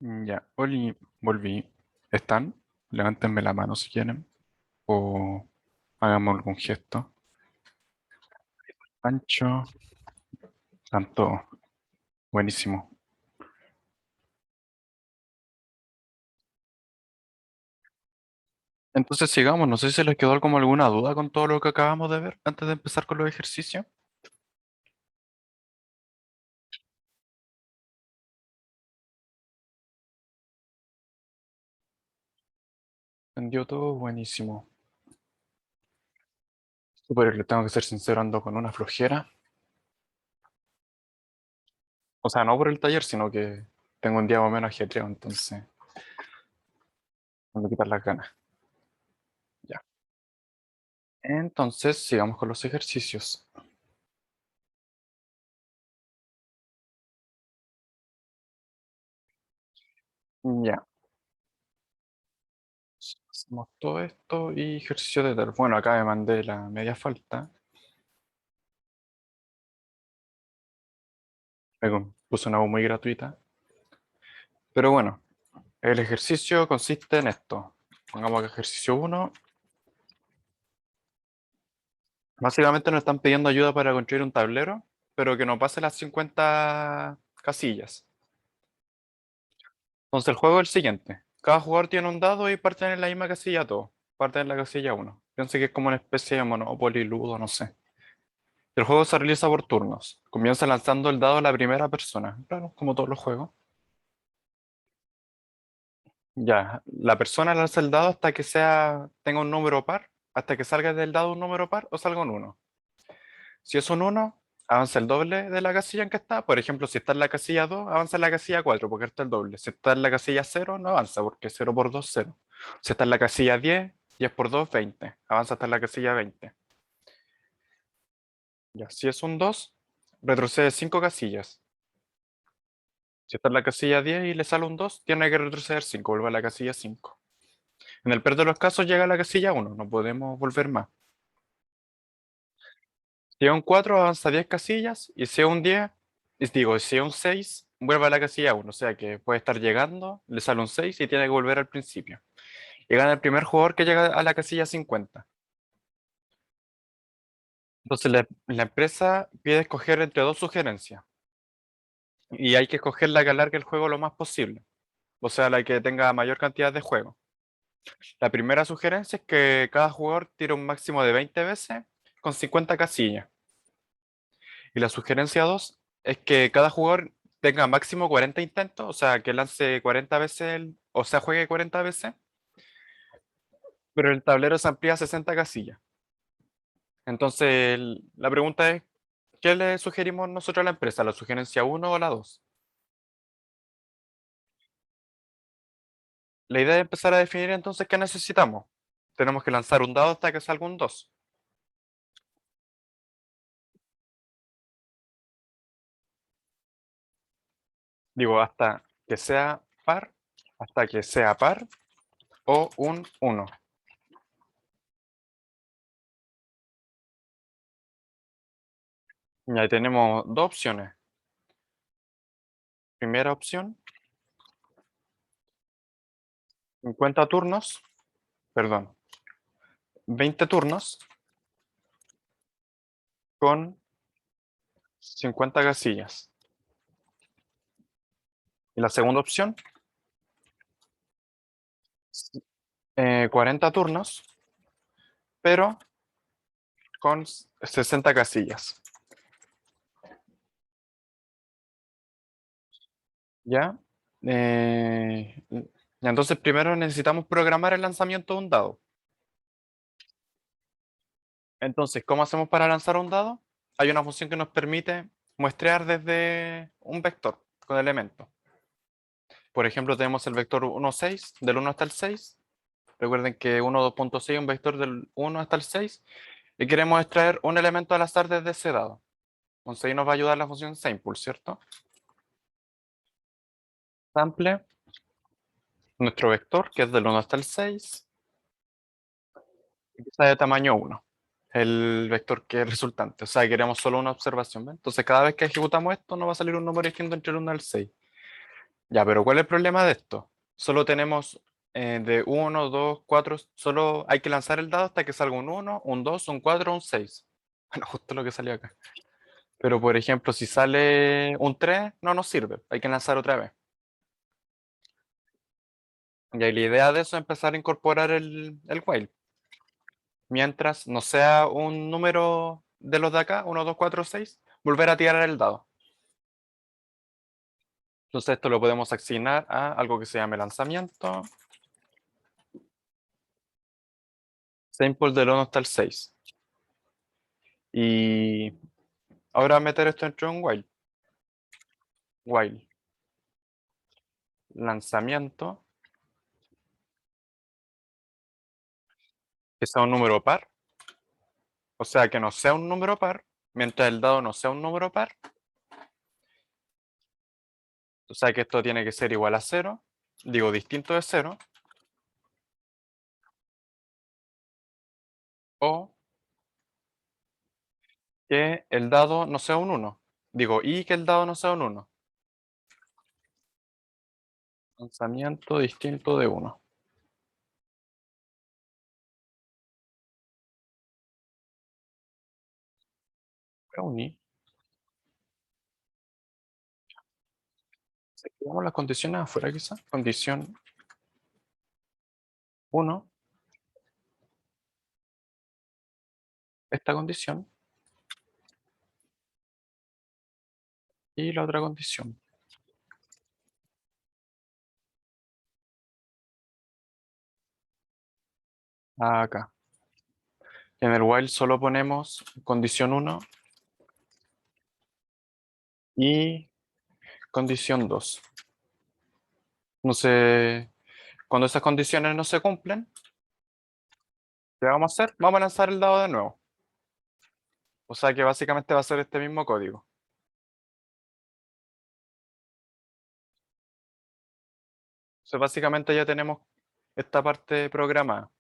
Ya, Oli, volví. ¿Están? Levántenme la mano si quieren. O hagamos algún gesto. Pancho, tanto. Buenísimo. Entonces sigamos. No sé si les quedó como alguna duda con todo lo que acabamos de ver antes de empezar con los ejercicios. Entendió todo buenísimo. Super, le tengo que ser sincero, ando con una flojera. O sea, no por el taller, sino que tengo un día más o menos ajetreado, entonces me voy a quitar las ganas. Ya. Entonces, sigamos con los ejercicios. Ya. Hacemos todo esto y ejercicio de tal. Bueno, acá me mandé la media falta. Puse una U muy gratuita. Pero bueno, el ejercicio consiste en esto. Pongamos que ejercicio uno. Básicamente nos están pidiendo ayuda para construir un tablero, pero que no pase las 50 casillas. Entonces el juego es el siguiente. Cada jugador tiene un dado y parten en la misma casilla todos. Parten en la casilla uno. Pienso que es como una especie de Monopoly, Ludo, no sé. El juego se realiza por turnos. Comienza lanzando el dado a la primera persona. Claro, como todos los juegos. Ya, la persona lanza el dado hasta que tenga un número par, hasta que salga del dado un número par o salga un uno. Si es un uno, avanza el doble de la casilla en que está. Por ejemplo, si está en la casilla 2, avanza en la casilla 4 porque está el doble. Si está en la casilla cero, no avanza porque cero por 2 cero. Si está en la casilla 10, 10 por 2 20. Avanza hasta la casilla 20. Ya, si es un 2, retrocede 5 casillas. Si está en la casilla 10 y le sale un 2, tiene que retroceder 5, vuelve a la casilla 5. En el peor de los casos llega a la casilla 1, no podemos volver más. Si es un 4 avanza 10 casillas, y si es un 10, si es un 6 vuelve a la casilla 1, o sea que puede estar llegando, le sale un 6 y tiene que volver al principio. Y gana el primer jugador que llega a la casilla 50. Entonces la empresa pide escoger entre dos sugerencias, y hay que escoger la que alargue el juego lo más posible, o sea, la que tenga mayor cantidad de juego. La primera sugerencia es que cada jugador tire un máximo de 20 veces con 50 casillas. Y la sugerencia 2 es que cada jugador tenga máximo 40 intentos, o sea, que lance 40 veces, o sea, juegue 40 veces, pero el tablero se amplía a 60 casillas. Entonces, la pregunta es, ¿qué le sugerimos nosotros a la empresa? ¿La sugerencia uno o la 2? La idea es empezar a definir entonces qué necesitamos. Tenemos que lanzar un dado hasta que salga un 2. Digo, hasta que sea par o un uno. Y ahí tenemos dos opciones. Primera opción, 50 turnos, perdón, 20 turnos con 50 casillas. Y la segunda opción, 40 turnos, pero con 60 casillas. ¿Ya? Y entonces primero necesitamos programar el lanzamiento de un dado. Entonces, ¿cómo hacemos para lanzar un dado? Hay una función que nos permite muestrear desde un vector con elementos. Por ejemplo, tenemos el vector 1, 6, del 1 hasta el 6. Recuerden que 1, 2.6 es un vector del 1 hasta el 6. Y queremos extraer un elemento al azar desde ese dado. Entonces ahí nos va a ayudar la función sample, ¿cierto? Sample, nuestro vector, que es del 1 hasta el 6, y que está de tamaño 1. El vector que es resultante. O sea, queremos solo una observación. ¿Ven? Entonces cada vez que ejecutamos esto nos va a salir un número distinto entre el 1 y el 6. Ya, pero ¿cuál es el problema de esto? Solo tenemos de uno, 2, 4. Solo hay que lanzar el dado hasta que salga un uno, un 2, un 4, un 6. Bueno, justo lo que salió acá. Pero por ejemplo, si sale un 3, no nos sirve. Hay que lanzar otra vez. Y ahí la idea de eso es empezar a incorporar el while. Mientras no sea un número de los de acá, uno, 2, 4, 6, volver a tirar el dado. Entonces esto lo podemos asignar a algo que se llame lanzamiento. Sample del 1 hasta el 6. Y ahora meter esto dentro de un while. While lanzamiento, que sea un número par. O sea, que no sea un número par. Mientras el dado no sea un número par. O sea que esto tiene que ser igual a 0. Digo, distinto de 0. O que el dado no sea un 1. Digo, y que el dado no sea un 1. Lanzamiento distinto de 1. Brownie. Vamos las condiciones afuera quizá. Condición 1. Esta condición. Y la otra condición. Acá. En el while solo ponemos condición 1 y condición 2. No sé, cuando esas condiciones no se cumplen, ¿qué vamos a hacer? Vamos a lanzar el dado de nuevo. O sea que básicamente va a ser este mismo código. Entonces básicamente ya tenemos esta parte programada.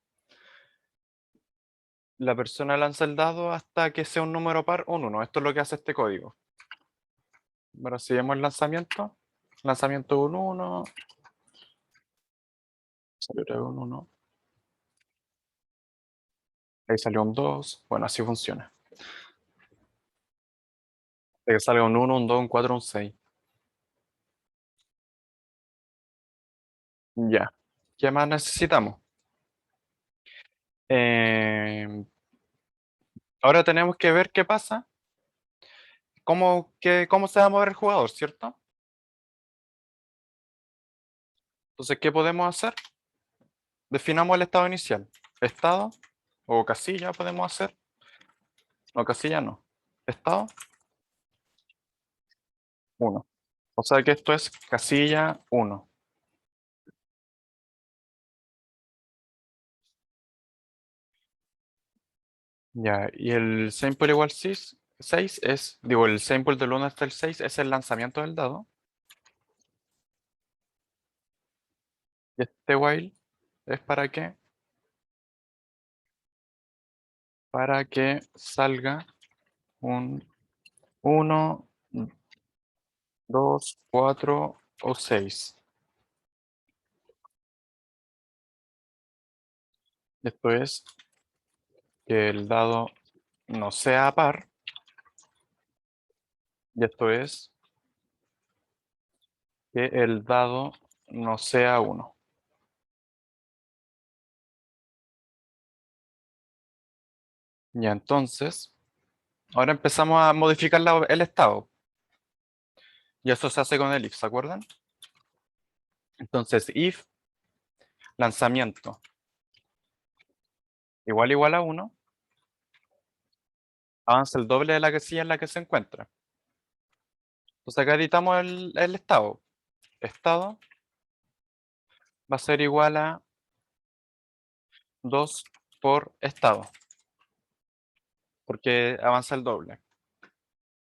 La persona lanza el dado hasta que sea un número par o un 1. Esto es lo que hace este código. Ahora si vemos el lanzamiento. Lanzamiento un 1. Salió otra vez un 1. Ahí salió un 2. Bueno, así funciona. De que salga un 1, un 2, un 4, un 6. Ya. ¿Qué más necesitamos? Eh, Ahora tenemos que ver qué pasa, cómo se va a mover el jugador, ¿cierto? Entonces, ¿qué podemos hacer? Definamos el estado inicial. Estado o casilla podemos hacer. No, casilla no. Estado 1. O sea que esto es casilla 1. Ya, y el sample igual 6 es, digo, el sample del 1 hasta el 6 es el lanzamiento del dado. Y este while es para que salga un 1, 2, 4 o 6. Esto es que el dado no sea par. Y esto es que el dado no sea 1. Ya entonces, ahora empezamos a modificar el estado. Y eso se hace con el if, ¿se acuerdan? Entonces, if lanzamiento igual a 1, avanza el doble de la casilla en la que se encuentra. Entonces acá editamos el estado. Estado va a ser igual a 2 por estado, porque avanza el doble.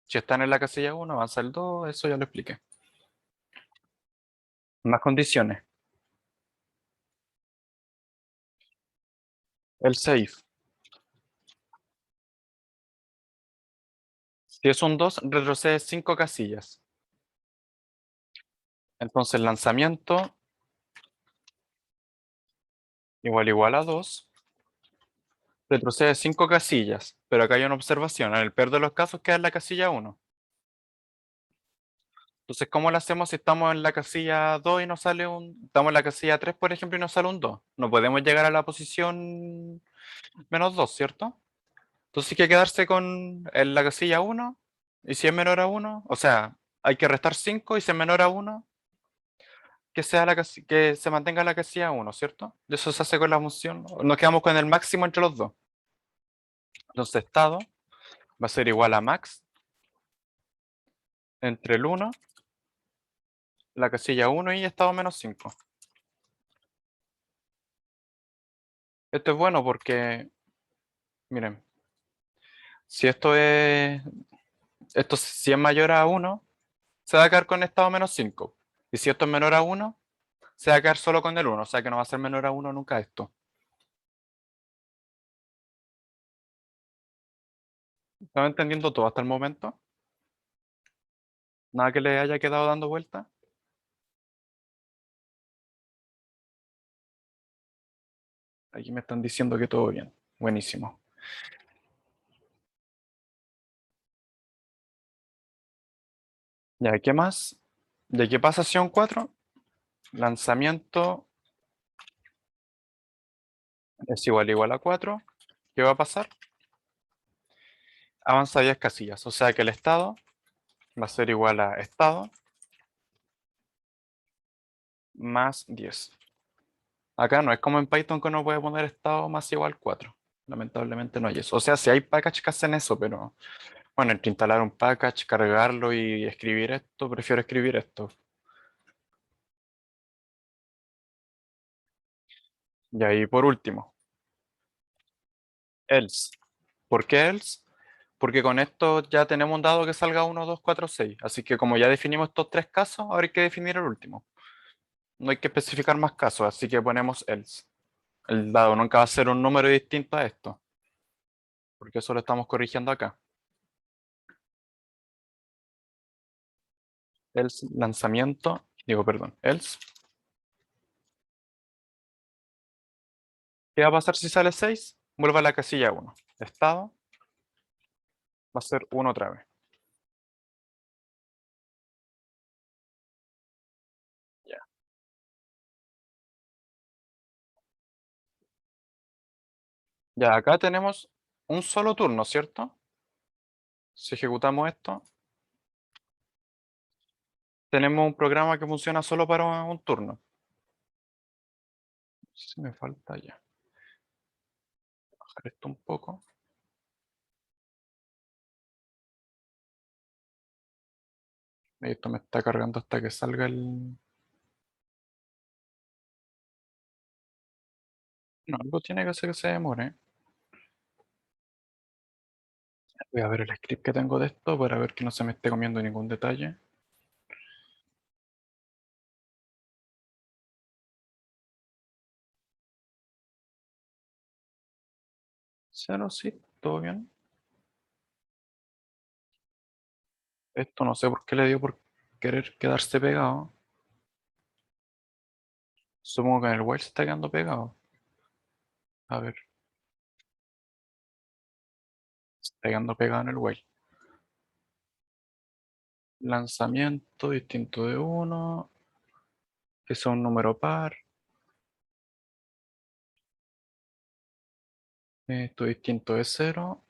Si están en la casilla 1, avanza el 2, eso ya lo expliqué. Más condiciones. El save. Si es un 2, retrocede 5 casillas. Entonces lanzamiento igual a 2. Retrocede 5 casillas, pero acá hay una observación. En el peor de los casos queda en la casilla 1. Entonces, ¿cómo lo hacemos si estamos en la casilla 2 y nos sale estamos en la casilla 3, por ejemplo, y nos sale un 2? No podemos llegar a la posición -2, ¿cierto? Entonces hay que quedarse con en la casilla 1, y si es menor a 1, o sea, hay que restar 5 y si es menor a 1, que se mantenga la casilla 1, ¿cierto? Y eso se hace con la función. Nos quedamos con el máximo entre los dos. Entonces, estado va a ser igual a max entre el 1, la casilla 1 y estado -5. Esto es bueno porque, miren, si si es mayor a 1, se va a quedar con estado -5. Y si esto es menor a 1, se va a quedar solo con el 1, o sea que no va a ser menor a 1 nunca esto. ¿Están entendiendo todo hasta el momento? Nada que le haya quedado dando vuelta. Aquí me están diciendo que todo bien. Buenísimo. Ya, ¿qué más? ¿De qué pasa acción 4? Lanzamiento es igual a 4. ¿Qué va a pasar? Avanza 10 casillas, o sea que el estado va a ser igual a estado más 10. Acá no es como en Python que uno puede poner estado más igual 4. Lamentablemente no hay eso. O sea, sí hay packages que hacen eso, pero bueno, entre instalar un package, cargarlo y escribir esto, prefiero escribir esto. Y ahí por último, else. ¿Por qué else? Porque con esto ya tenemos un dado que salga 1, 2, 4, 6. Así que como ya definimos estos tres casos, ahora hay que definir el último. No hay que especificar más casos, así que ponemos else. El dado nunca va a ser un número distinto a esto, porque eso lo estamos corrigiendo acá. Else lanzamiento, perdón, else. ¿Qué va a pasar si sale 6? Vuelve a la casilla 1. Estado va a ser 1 otra vez. Ya. Ya, acá tenemos un solo turno, ¿cierto? Si ejecutamos esto, tenemos un programa que funciona solo para un turno. Si me falta ya. Bajar esto un poco. Esto me está cargando hasta que salga el... No, algo tiene que hacer que se demore. Voy a ver el script que tengo de esto para ver que no se me esté comiendo ningún detalle. Cero, sí, todo bien. Esto no sé por qué le dio por querer quedarse pegado. Supongo que en el while se está quedando pegado. A ver, se está quedando pegado en el while. Lanzamiento distinto de 1, que sea un número par. Esto distinto de 0,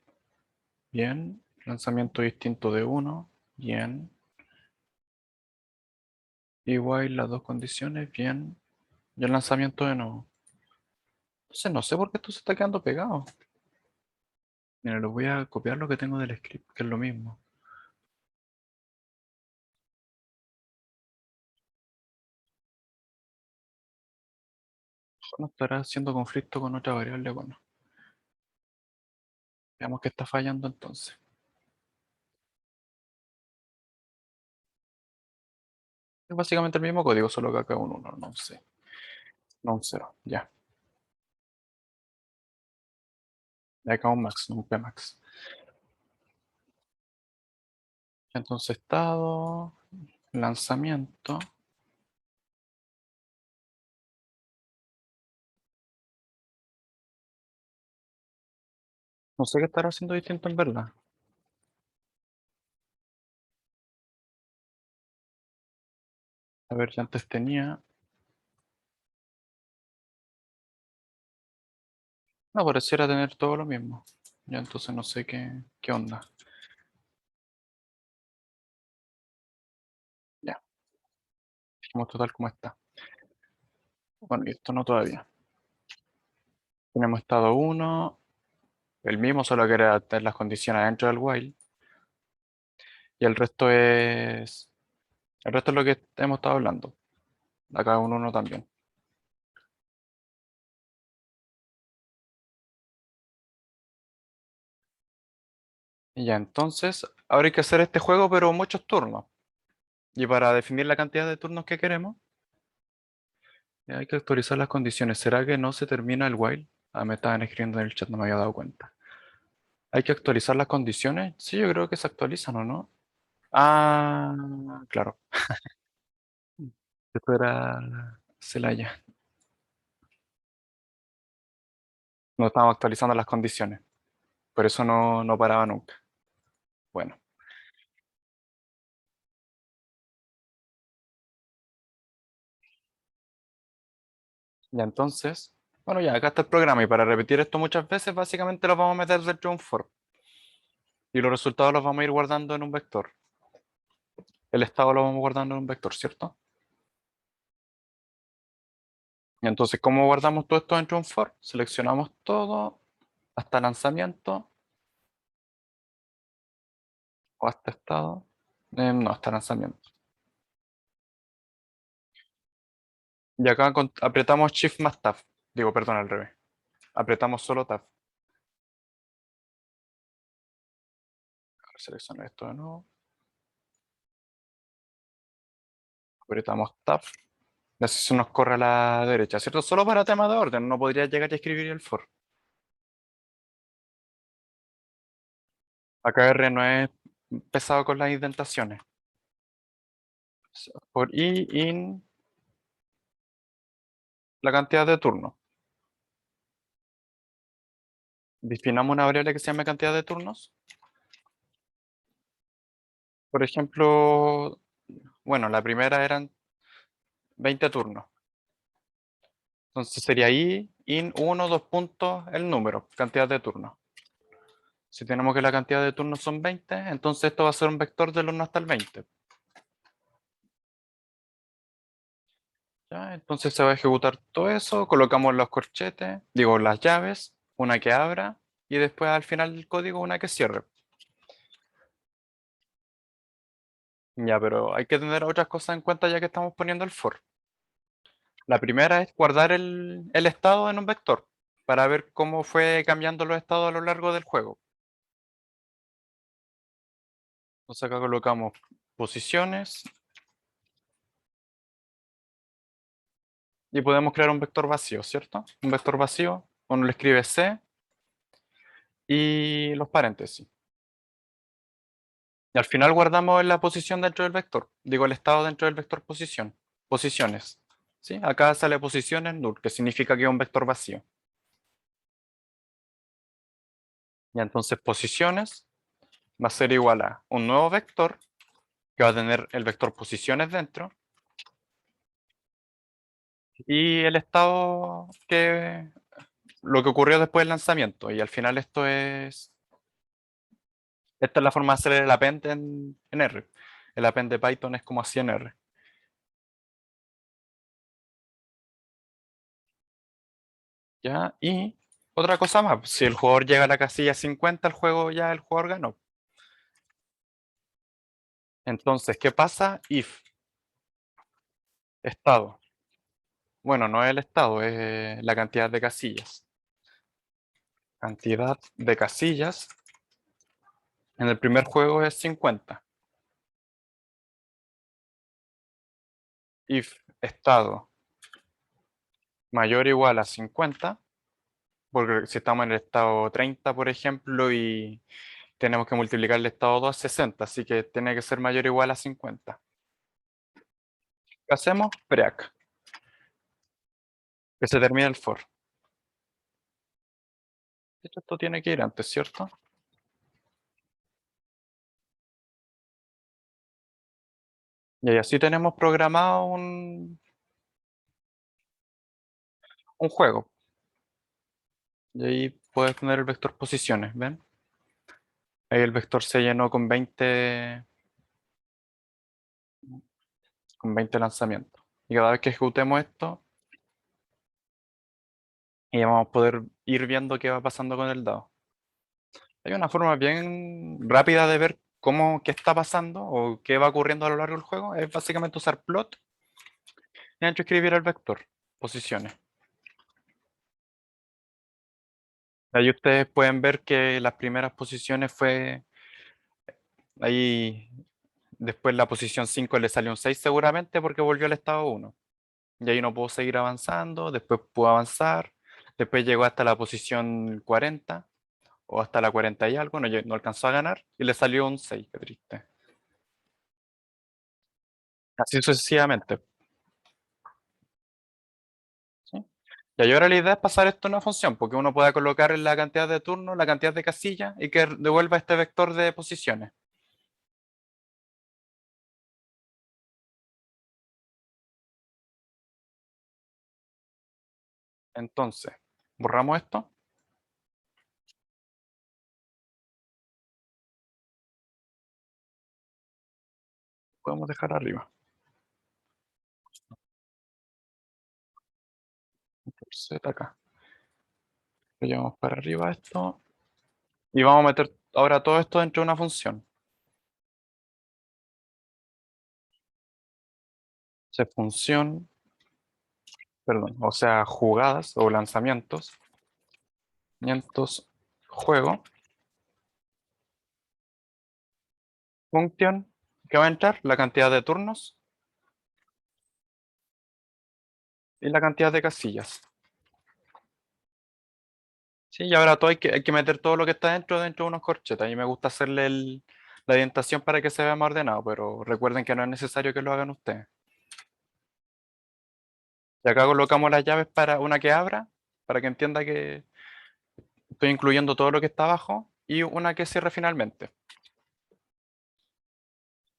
bien. Lanzamiento distinto de 1, bien. Igual las dos condiciones, bien. Y el lanzamiento de nuevo. Entonces no sé por qué esto se está quedando pegado. Mira, lo voy a copiar lo que tengo del script, que es lo mismo. No estará haciendo conflicto con otra variable. Bueno, veamos qué está fallando entonces. Es básicamente el mismo código, solo que acá un 1, no sé. No un 0, ya. Y acá un max, no un pmax. Entonces estado, lanzamiento. No sé qué estará haciendo distinto en verdad. A ver, yo antes tenía. No, pareciera tener todo lo mismo. Ya entonces no sé qué onda. Ya, como total como está. Bueno, y esto no todavía. Tenemos estado uno, el mismo, solo que era tener las condiciones dentro del while. Y el resto es. El resto es lo que hemos estado hablando. Acá un uno también. Y ya, entonces, ahora hay que hacer este juego, pero muchos turnos. Y para definir la cantidad de turnos que queremos, hay que actualizar las condiciones. ¿Será que no se termina el while? Ah, me estaban escribiendo en el chat, no me había dado cuenta. ¿Hay que actualizar las condiciones? Sí, yo creo que se actualizan, ¿o no? Ah, claro. Esto era Celaya. No estábamos actualizando las condiciones. Por eso no paraba nunca. Bueno, ya entonces. Bueno, ya acá está el programa. Y para repetir esto muchas veces, básicamente los vamos a meter dentro de un for. Y los resultados los vamos a ir guardando en un vector. El estado lo vamos guardando en un vector, ¿cierto? Y entonces, ¿cómo guardamos todo esto dentro de un for? Seleccionamos todo hasta lanzamiento o hasta estado. No, hasta lanzamiento. Y acá apretamos Shift más Tab. Digo, perdón, al revés. Apretamos solo Tab. A ver, seleccionar esto de nuevo. Apretamos Tab. Y así se nos corre a la derecha, ¿cierto? Solo para temas de orden. No podría llegar y escribir el for. Acá R no es pesado con las indentaciones. Por I, in, la cantidad de turnos. Definamos una variable que se llame cantidad de turnos. Por ejemplo, bueno, la primera eran 20 turnos. Entonces sería i, in 1, 2 puntos, el número, cantidad de turnos. Si tenemos que la cantidad de turnos son 20, entonces esto va a ser un vector del 1 hasta el 20. ¿Ya? Entonces se va a ejecutar todo eso, colocamos los corchetes, digo las llaves, una que abra y después al final del código una que cierre. Ya, pero hay que tener otras cosas en cuenta ya que estamos poniendo el for. La primera es guardar el estado en un vector para ver cómo fue cambiando los estados a lo largo del juego. Entonces acá colocamos posiciones y podemos crear un vector vacío, ¿cierto? Un vector vacío, uno le escribe C y los paréntesis. Y al final guardamos la posición dentro del vector, digo el estado dentro del vector posición, posiciones. ¿Sí? Acá sale posiciones null, que significa que es un vector vacío. Y entonces posiciones va a ser igual a un nuevo vector que va a tener el vector posiciones dentro y el estado que lo que ocurrió después del lanzamiento. Y al final esta es la forma de hacer el append en R. El append de Python es como así en R. ¿Ya? Y otra cosa más, si el jugador llega a la casilla 50, el juego ya el jugador ganó. Entonces, ¿qué pasa? If estado. Bueno, no es el estado, es la cantidad de casillas. Cantidad de casillas en el primer juego es 50. If estado mayor o igual a 50, porque si estamos en el estado 30, por ejemplo, y tenemos que multiplicar el estado 2 a 60, así que tiene que ser mayor o igual a 50. ¿Qué hacemos? Break, que se termina el for. Esto tiene que ir antes, ¿cierto? Y así tenemos programado un juego. Y ahí puedes poner el vector posiciones, ¿ven? Ahí el vector se llenó con 20 lanzamientos. Y cada vez que ejecutemos esto, ya vamos a poder ir viendo qué va pasando con el dado. Hay una forma bien rápida de ver qué está pasando o qué va ocurriendo a lo largo del juego. Es básicamente usar plot y antes escribir el vector, posiciones. Ahí ustedes pueden ver que las primeras posiciones fue ahí. Después la posición 5 le salió un 6 seguramente porque volvió al estado 1. Y ahí no pudo seguir avanzando, después pudo avanzar, después llegó hasta la posición 40 o hasta la 40 y algo, no alcanzó a ganar y le salió un 6, qué triste. Así sucesivamente. ¿Sí? Y ahora la idea es pasar esto a una función, porque uno pueda colocar en la cantidad de turnos, la cantidad de casillas y que devuelva este vector de posiciones. Entonces, borramos esto, podemos dejar arriba. Z acá. Lo llevamos para arriba esto. Y vamos a meter ahora todo esto dentro de una función. Se función, perdón, o sea, jugadas o lanzamientos, juego, función, que va a entrar la cantidad de turnos y la cantidad de casillas. Sí, y ahora todo hay que meter todo lo que está dentro de unos corchetas. Y me gusta hacerle la orientación para que se vea más ordenado, pero recuerden que no es necesario que lo hagan ustedes. Y acá colocamos las llaves para una que abra, para que entienda que estoy incluyendo todo lo que está abajo, y una que cierre finalmente.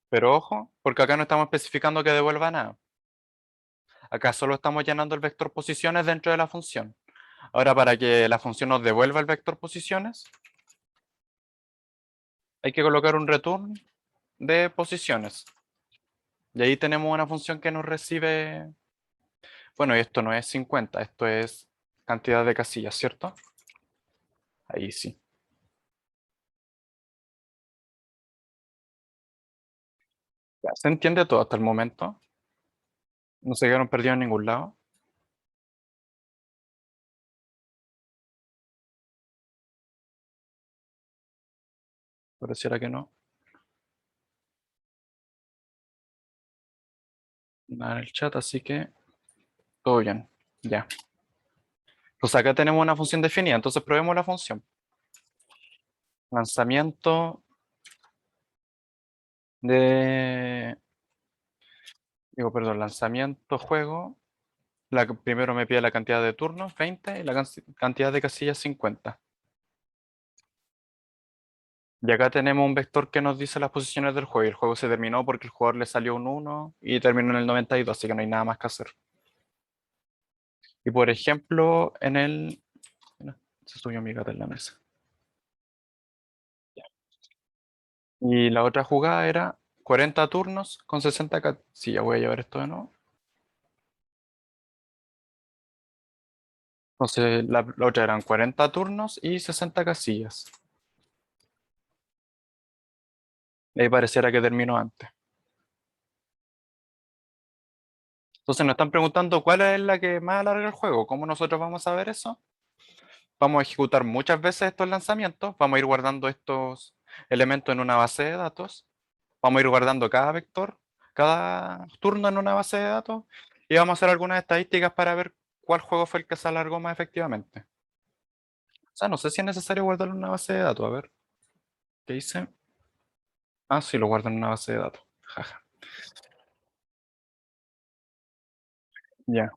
Pero ojo, porque acá no estamos especificando que devuelva nada. Acá solo estamos llenando el vector posiciones dentro de la función. Ahora, para que la función nos devuelva el vector posiciones, hay que colocar un return de posiciones. Y ahí tenemos una función que nos recibe, bueno, y esto no es 50, esto es cantidad de casillas, ¿cierto? Ahí sí. Ya, ¿se entiende todo hasta el momento? No se quedaron perdidos en ningún lado. Pareciera que no. Nada en el chat, así que todo bien. Ya. Pues acá tenemos una función definida, entonces probemos la función. Lanzamiento de, perdón, lanzamiento juego. Primero me pide la cantidad de turnos, 20, y la cantidad de casillas, 50. Y acá tenemos un vector que nos dice las posiciones del juego. Y el juego se terminó porque el jugador le salió un 1 y terminó en el 92, así que no hay nada más que hacer. Y por ejemplo, mira, se subió mi gata en la mesa. Y la otra jugada era 40 turnos con 60 casillas. Voy a llevar esto de nuevo. Entonces, la otra eran 40 turnos y 60 casillas. Y ahí pareciera que terminó antes. Entonces nos están preguntando cuál es la que más alarga el juego. ¿Cómo nosotros vamos a ver eso? Vamos a ejecutar muchas veces estos lanzamientos. Vamos a ir guardando estos elementos en una base de datos. Vamos a ir guardando cada vector, cada turno en una base de datos. Y vamos a hacer algunas estadísticas para ver cuál juego fue el que se alargó más efectivamente. O sea, no sé si es necesario guardarlo en una base de datos. A ver, ¿qué dice? Ah, sí, lo guardo en una base de datos. Jaja. Ya.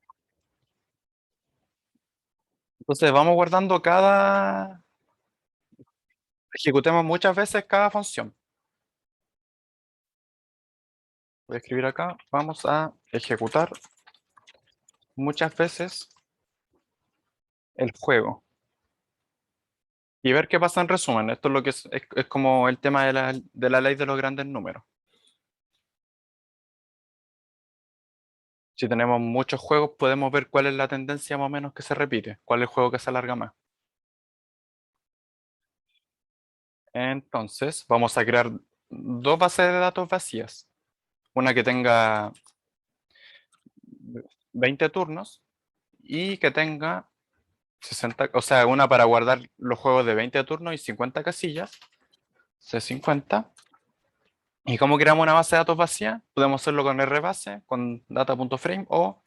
Entonces vamos guardando Ejecutemos muchas veces cada función. Voy a escribir acá, vamos a ejecutar muchas veces el juego y ver qué pasa en resumen. Esto es lo que es como el tema de la ley de los grandes números. Si tenemos muchos juegos, podemos ver cuál es la tendencia más o menos que se repite, cuál es el juego que se alarga más. Entonces, vamos a crear dos bases de datos vacías. Una que tenga 20 turnos y que tenga 60, o sea, una para guardar los juegos de 20 turnos y 50 casillas, C50. ¿Y cómo creamos una base de datos vacía? Podemos hacerlo con rbase, con data.frame o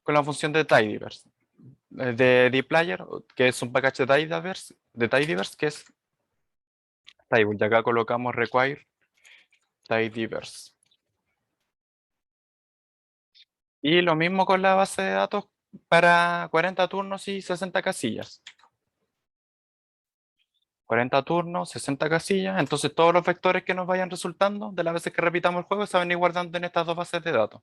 con la función de tidyverse, de dplyr, que es un package de tidyverse, que es table. Y acá colocamos require tidyverse. Y lo mismo con la base de datos para 40 turnos y 60 casillas. 40 turnos, 60 casillas. Entonces todos los vectores que nos vayan resultando de las veces que repitamos el juego se van a ir guardando en estas dos bases de datos.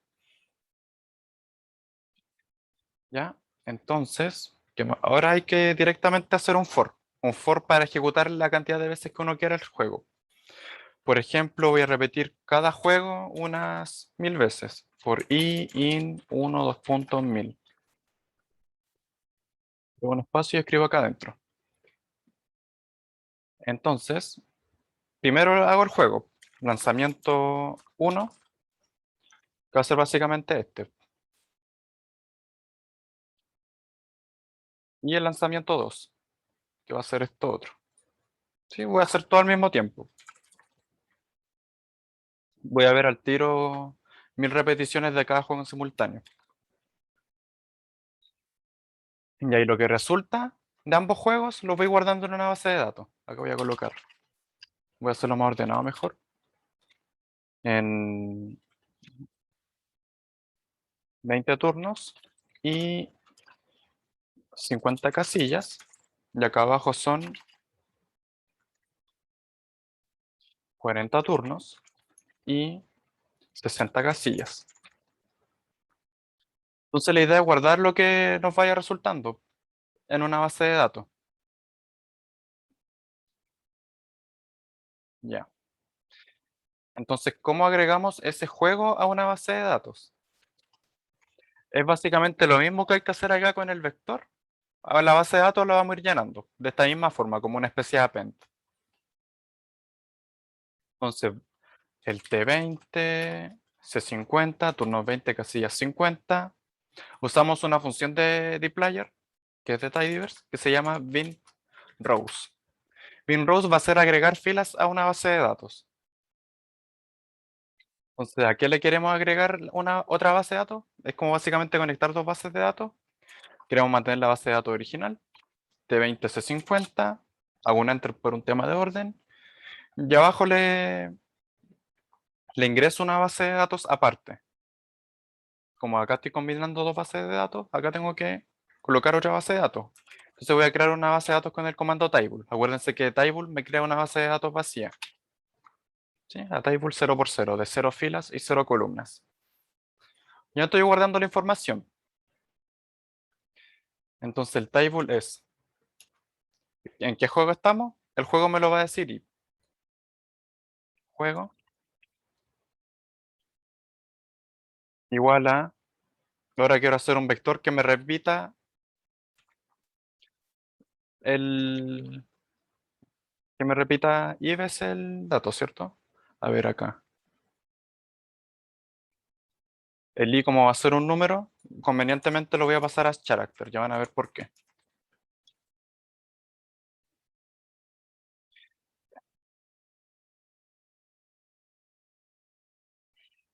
¿Ya? Entonces, ahora hay que directamente hacer un for. Un for para ejecutar la cantidad de veces que uno quiera el juego. Por ejemplo, voy a repetir cada juego unas 1000 veces. For i in 1, 2 puntos, 1000. Luego un espacio y escribo acá adentro. Entonces, primero hago el juego. Lanzamiento 1, que va a ser básicamente este. Y el lanzamiento 2, que va a ser esto otro. Sí, voy a hacer todo al mismo tiempo. Voy a ver al tiro 1000 repeticiones de cada juego en simultáneo. Y ahí lo que resulta de ambos juegos lo voy guardando en una base de datos. Acá voy a colocar. Voy a hacerlo más ordenado mejor. En 20 turnos y 50 casillas. Y acá abajo son 40 turnos y 60 casillas. Entonces la idea es guardar lo que nos vaya resultando en una base de datos. Ya. Entonces, ¿cómo agregamos ese juego a una base de datos? Es básicamente lo mismo que hay que hacer acá con el vector. A la base de datos lo vamos a ir llenando de esta misma forma, como una especie de append. Entonces, el T20, C50, turnos 20, casillas 50. Usamos una función de dplyr, que es de tidyverse, que se llama bin_rows. Bin_rows va a ser agregar filas a una base de datos. Entonces, ¿a qué le queremos agregar una otra base de datos? Es como básicamente conectar dos bases de datos. Queremos mantener la base de datos original, T20, C50, hago un enter por un tema de orden, y abajo le ingreso una base de datos aparte. Como acá estoy combinando dos bases de datos, acá tengo que colocar otra base de datos. Entonces voy a crear una base de datos con el comando table. Acuérdense que table me crea una base de datos vacía. ¿Sí? A table 0 por 0, de 0 filas y 0 columnas. Ya estoy guardando la información. Entonces el table es, ¿en qué juego estamos? El juego me lo va a decir y juego igual a, ahora quiero hacer un vector que me repita el, que me repita y ves el dato, ¿cierto? A ver acá. El i, como va a ser un número, convenientemente lo voy a pasar a character. Ya van a ver por qué.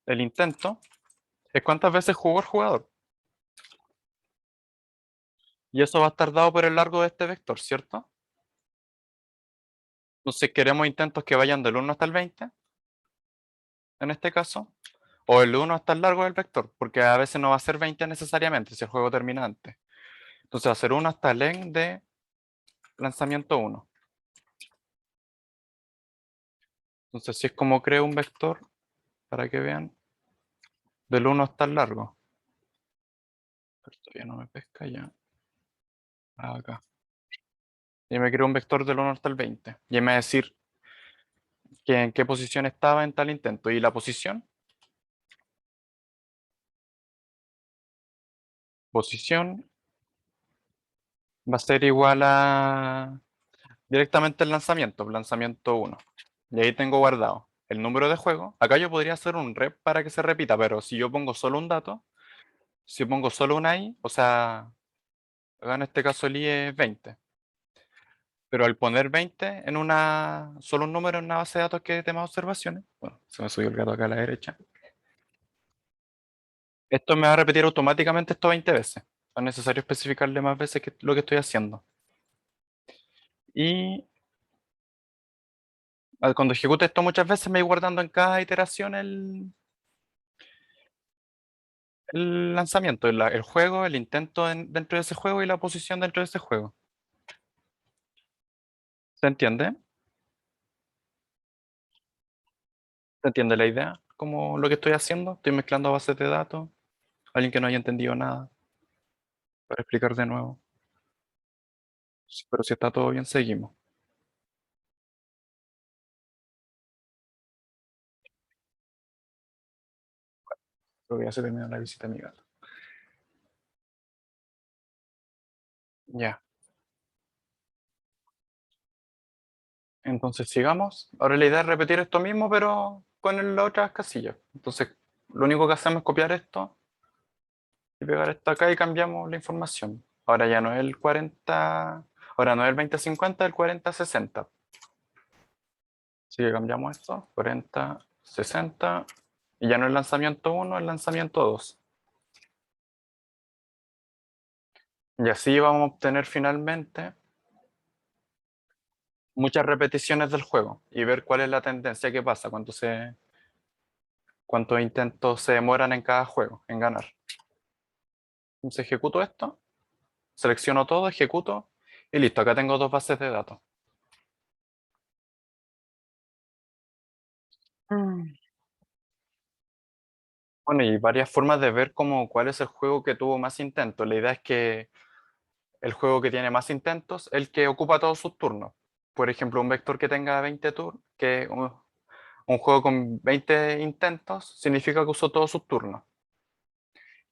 El intento es cuántas veces jugó el jugador. Y eso va a estar dado por el largo de este vector, ¿cierto? Entonces queremos intentos que vayan del 1 hasta el 20, en este caso, o el 1 hasta el largo del vector, porque a veces no va a ser 20 necesariamente si el juego termina antes. Entonces va a ser 1 hasta el len de lanzamiento 1. Entonces, si es como creo un vector, para que vean, del 1 hasta el largo. Pero todavía no me pesca ya. Acá. Y me creo un vector del 1 hasta el 20. Y me va a decir que en qué posición estaba en tal intento. Y la posición va a ser igual a directamente el lanzamiento 1. Y ahí tengo guardado el número de juego. Acá yo podría hacer un rep para que se repita, pero si yo pongo solo un dato, si pongo solo una i, o sea, acá en este caso el i es 20. Pero al poner 20 en solo un número en una base de datos que tiene más observaciones, bueno, se me subió el gato acá a la derecha, esto me va a repetir automáticamente esto 20 veces. No es necesario especificarle más veces que lo que estoy haciendo. Y cuando ejecute esto muchas veces me voy guardando en cada iteración el lanzamiento, el juego, el intento dentro de ese juego y la posición dentro de ese juego. ¿Se entiende? ¿Se entiende la idea? Como lo que estoy haciendo, estoy mezclando bases de datos. Alguien que no haya entendido nada, para explicar de nuevo. Sí, pero si está todo bien, seguimos. Creo que ya se terminó la visita a mi gato. Ya. Entonces sigamos. Ahora la idea es repetir esto mismo, pero con las otras casillas. Entonces, lo único que hacemos es copiar esto y pegar esto acá y cambiamos la información. Ahora ya no es el 40, ahora no es el 2050, es el 4060. Así que cambiamos esto, 4060, y ya no es lanzamiento 1, es lanzamiento 2. Y así vamos a obtener finalmente muchas repeticiones del juego y ver cuál es la tendencia que pasa, cuántos intentos se demoran en cada juego en ganar. Entonces ejecuto esto, selecciono todo, ejecuto y listo, acá tengo dos bases de datos. Mm. Bueno, y varias formas de ver cuál es el juego que tuvo más intentos. La idea es que el juego que tiene más intentos, el que ocupa todos sus turnos. Por ejemplo, un vector que tenga 20 turnos, un juego con 20 intentos, significa que usó todos sus turnos.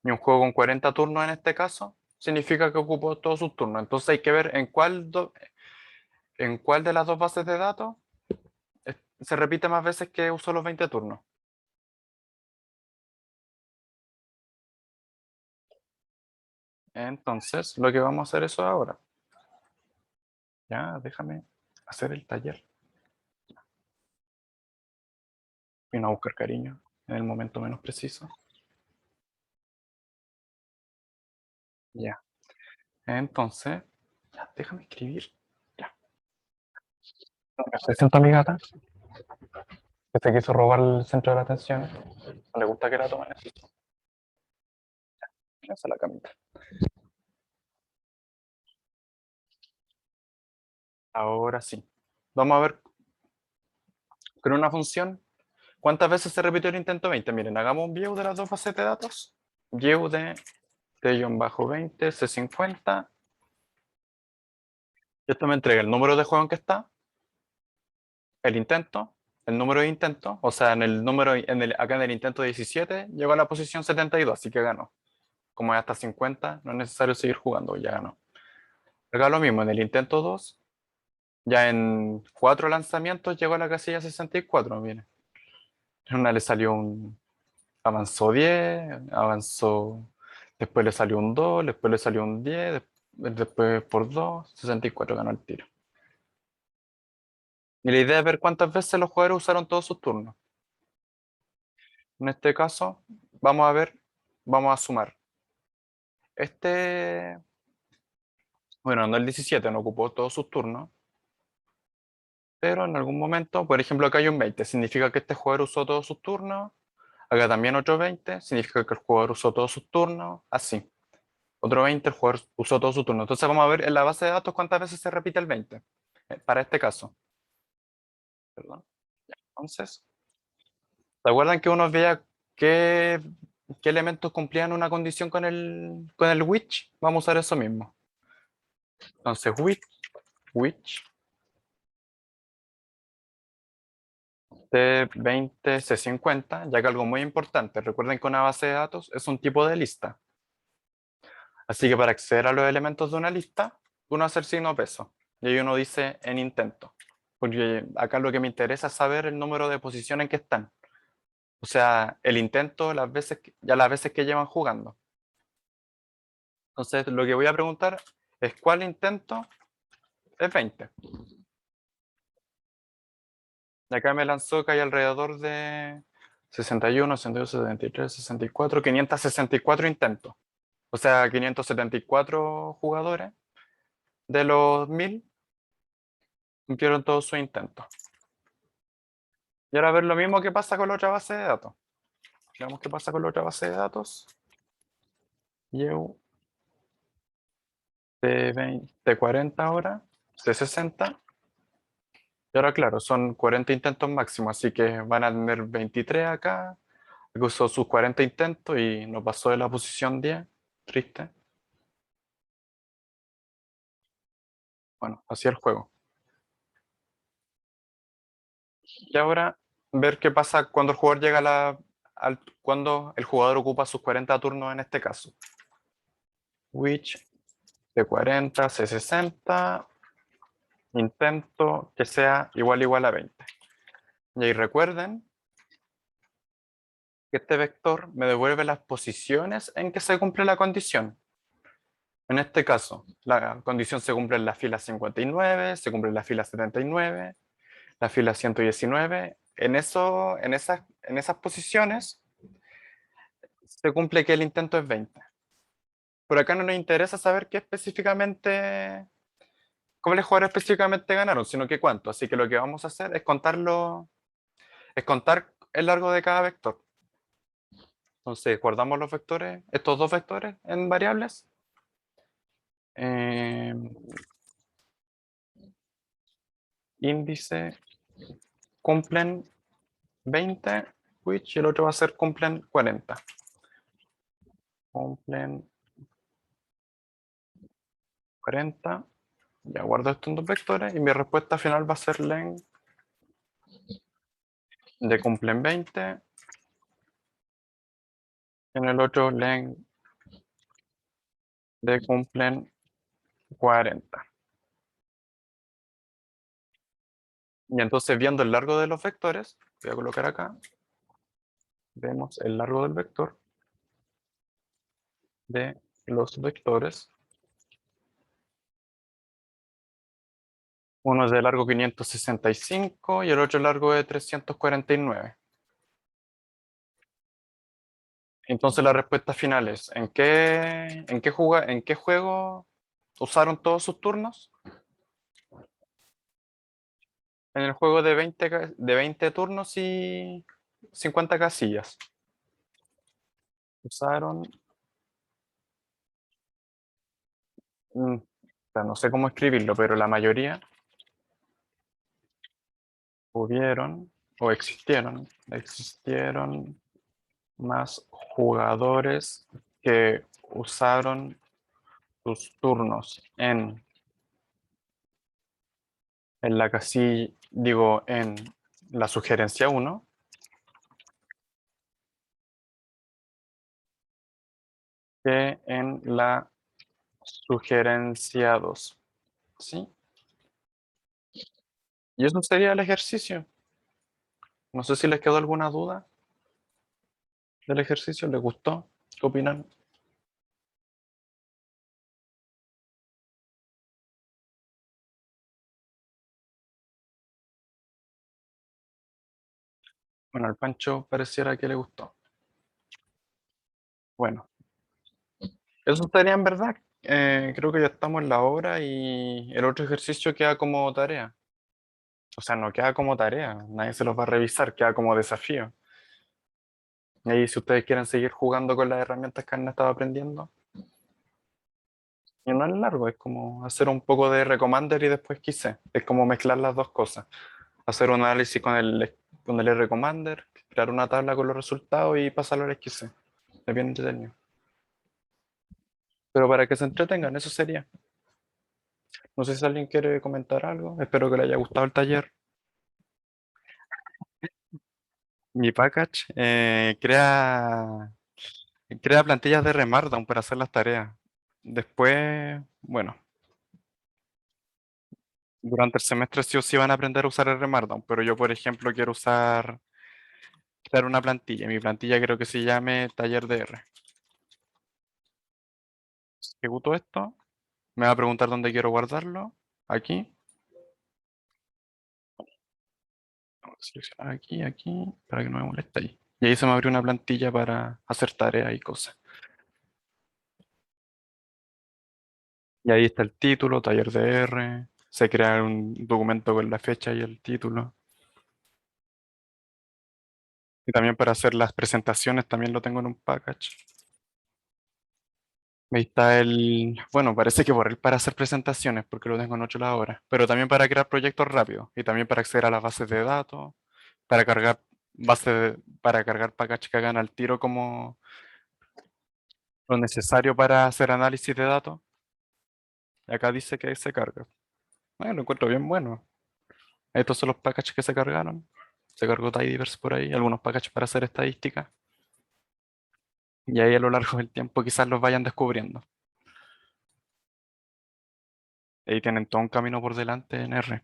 Y un juego con 40 turnos en este caso, significa que ocupó todos sus turnos. Entonces hay que ver en cuál de las dos bases de datos se repite más veces que usó los 20 turnos. Entonces, lo que vamos a hacer eso ahora. Ya, déjame hacer el taller. Vino a buscar cariño en el momento menos preciso. Ya. Entonces, ya, déjame escribir. Ya. Se sienta mi gata, que se quiso robar el centro de la atención. No le gusta que la tomen así. Esa es la camita. Ahora sí. Vamos a ver con una función cuántas veces se repitió el intento 20. Miren, hagamos un view de las dos bases de datos. View de T-20, C50. Y esto me entrega el número de juego en que está, el intento, el número de intentos. O sea, acá en el intento 17 llegó a la posición 72, así que ganó. Como es hasta 50, no es necesario seguir jugando, ya ganó. Acá lo mismo, en el intento 2, ya en 4 lanzamientos llegó a la casilla 64, miren. En una le salió avanzó 10, avanzó, después le salió un 2, después le salió un 10, después por 2, 64 ganó el tiro. Y la idea es ver cuántas veces los jugadores usaron todos sus turnos. En este caso, vamos a ver, vamos a sumar. Este, bueno, no el 17, no ocupó todos sus turnos, pero en algún momento, por ejemplo, acá hay un 20, significa que este jugador usó todos sus turnos. Acá también otro 20, significa que el jugador usó todos sus turnos, así. Otro 20, el jugador usó todos sus turnos. Entonces vamos a ver en la base de datos cuántas veces se repite el 20, para este caso. Perdón. Entonces, ¿se acuerdan que uno veía qué, qué elementos cumplían una condición con el which? Vamos a usar eso mismo. Entonces, which C20, C50, ya que algo muy importante, recuerden que una base de datos es un tipo de lista. Así que para acceder a los elementos de una lista, uno hace el signo peso. Y ahí uno dice en intento. Porque acá lo que me interesa es saber el número de posiciones en que están. O sea, el intento, ya las veces que llevan jugando. Entonces, lo que voy a preguntar es cuál intento es 20. Y acá me lanzó que hay alrededor de 61, 62, 73, 64, 564 intentos. O sea, 574 jugadores de los 1000 cumplieron todos sus intentos. Y ahora a ver lo mismo que pasa con la otra base de datos. Veamos qué pasa con la otra base de datos. Llevo de 20, de 40 ahora, de 60. Y ahora, claro, son 40 intentos máximos, así que van a tener 23 acá. Que usó sus 40 intentos y no pasó de la posición 10. Triste. Bueno, así el juego. Y ahora, ver qué pasa cuando el jugador llega a cuando el jugador ocupa sus 40 turnos en este caso. Which de 40 c 60, intento que sea igual a 20. Y ahí recuerden que este vector me devuelve las posiciones en que se cumple la condición. En este caso, la condición se cumple en la fila 59, se cumple en la fila 79, la fila 119. En esas posiciones se cumple que el intento es 20. Por acá no nos interesa saber qué específicamente, cuáles jugadores específicamente ganaron, sino que cuánto. Así que lo que vamos a hacer es contar el largo de cada vector. Entonces, guardamos los vectores, estos dos vectores en variables. Eh, índice cumplen 20, which, y el otro va a ser cumplen 40. Cumplen 40. Ya guardo estos dos vectores y mi respuesta final va a ser len de cumplen 20. En el otro len de cumplen 40. Y entonces viendo el largo de los vectores, voy a colocar acá, vemos el largo del vector de los vectores. Uno es de largo 565 y el otro largo de 349. Entonces la respuesta final es, en qué juego usaron todos sus turnos? En el juego de 20 turnos y 50 casillas. Usaron, o sea, no sé cómo escribirlo, pero la mayoría hubieron o existieron más jugadores que usaron sus turnos en la casilla, digo, en la sugerencia 1 que en la sugerencia 2. ¿Sí? Y eso sería el ejercicio. No sé si les quedó alguna duda del ejercicio. ¿Les gustó? ¿Qué opinan? Bueno, al Pancho pareciera que le gustó. Bueno, eso sería en verdad. Creo que ya estamos en la hora y el otro ejercicio queda como tarea. O sea, no queda como tarea, nadie se los va a revisar, queda como desafío. Y ahí si ustedes quieren seguir jugando con las herramientas que han estado aprendiendo, y no es largo, es como hacer un poco de Recommander y después quise. Es como mezclar las dos cosas. Hacer un análisis con el R Commander, crear una tabla con los resultados y pasarlo al XC. Es bien entretenido. Pero para que se entretengan, eso sería. No sé si alguien quiere comentar algo. Espero que le haya gustado el taller. Mi package crea plantillas de Remarkdown para hacer las tareas. Después, bueno, durante el semestre sí o sí van a aprender a usar el Remarkdown, pero yo, por ejemplo, quiero crear una plantilla. Mi plantilla creo que se llame taller de R. Ejecuto esto, me va a preguntar dónde quiero guardarlo. Aquí. Vamos a seleccionar aquí, aquí, para que no me moleste ahí. Y ahí se me abrió una plantilla para hacer tareas y cosas. Y ahí está el título, taller de R. Se crea un documento con la fecha y el título. Y también para hacer las presentaciones también lo tengo en un package. Ahí está bueno, parece que borré el para hacer presentaciones porque lo tengo en 8 la hora, pero también para crear proyectos rápidos y también para acceder a las bases de datos, para cargar para cargar packages que hagan al tiro como lo necesario para hacer análisis de datos. Y acá dice que se carga. Bueno, lo encuentro bien bueno. Estos son los packages que se cargaron. Se cargó Tidyverse por ahí, algunos packages para hacer estadística. Y ahí a lo largo del tiempo quizás los vayan descubriendo. Ahí tienen todo un camino por delante en R,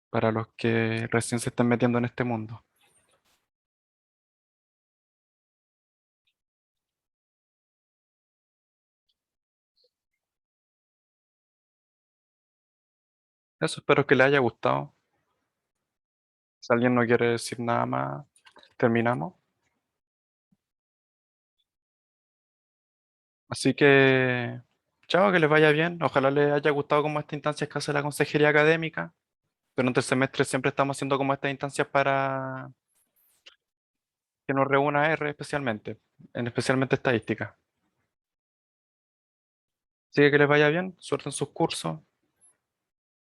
para los que recién se están metiendo en este mundo. Eso, espero que les haya gustado. Si alguien no quiere decir nada más, terminamos. Así que, chao, que les vaya bien. Ojalá les haya gustado como esta instancia que hace la consejería académica. Durante el semestre siempre estamos haciendo como estas instancias para que nos reúna R especialmente, en especialmente estadística. Así que les vaya bien, suerte en sus cursos.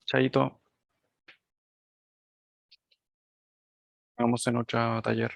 Chaito, vamos en otro taller.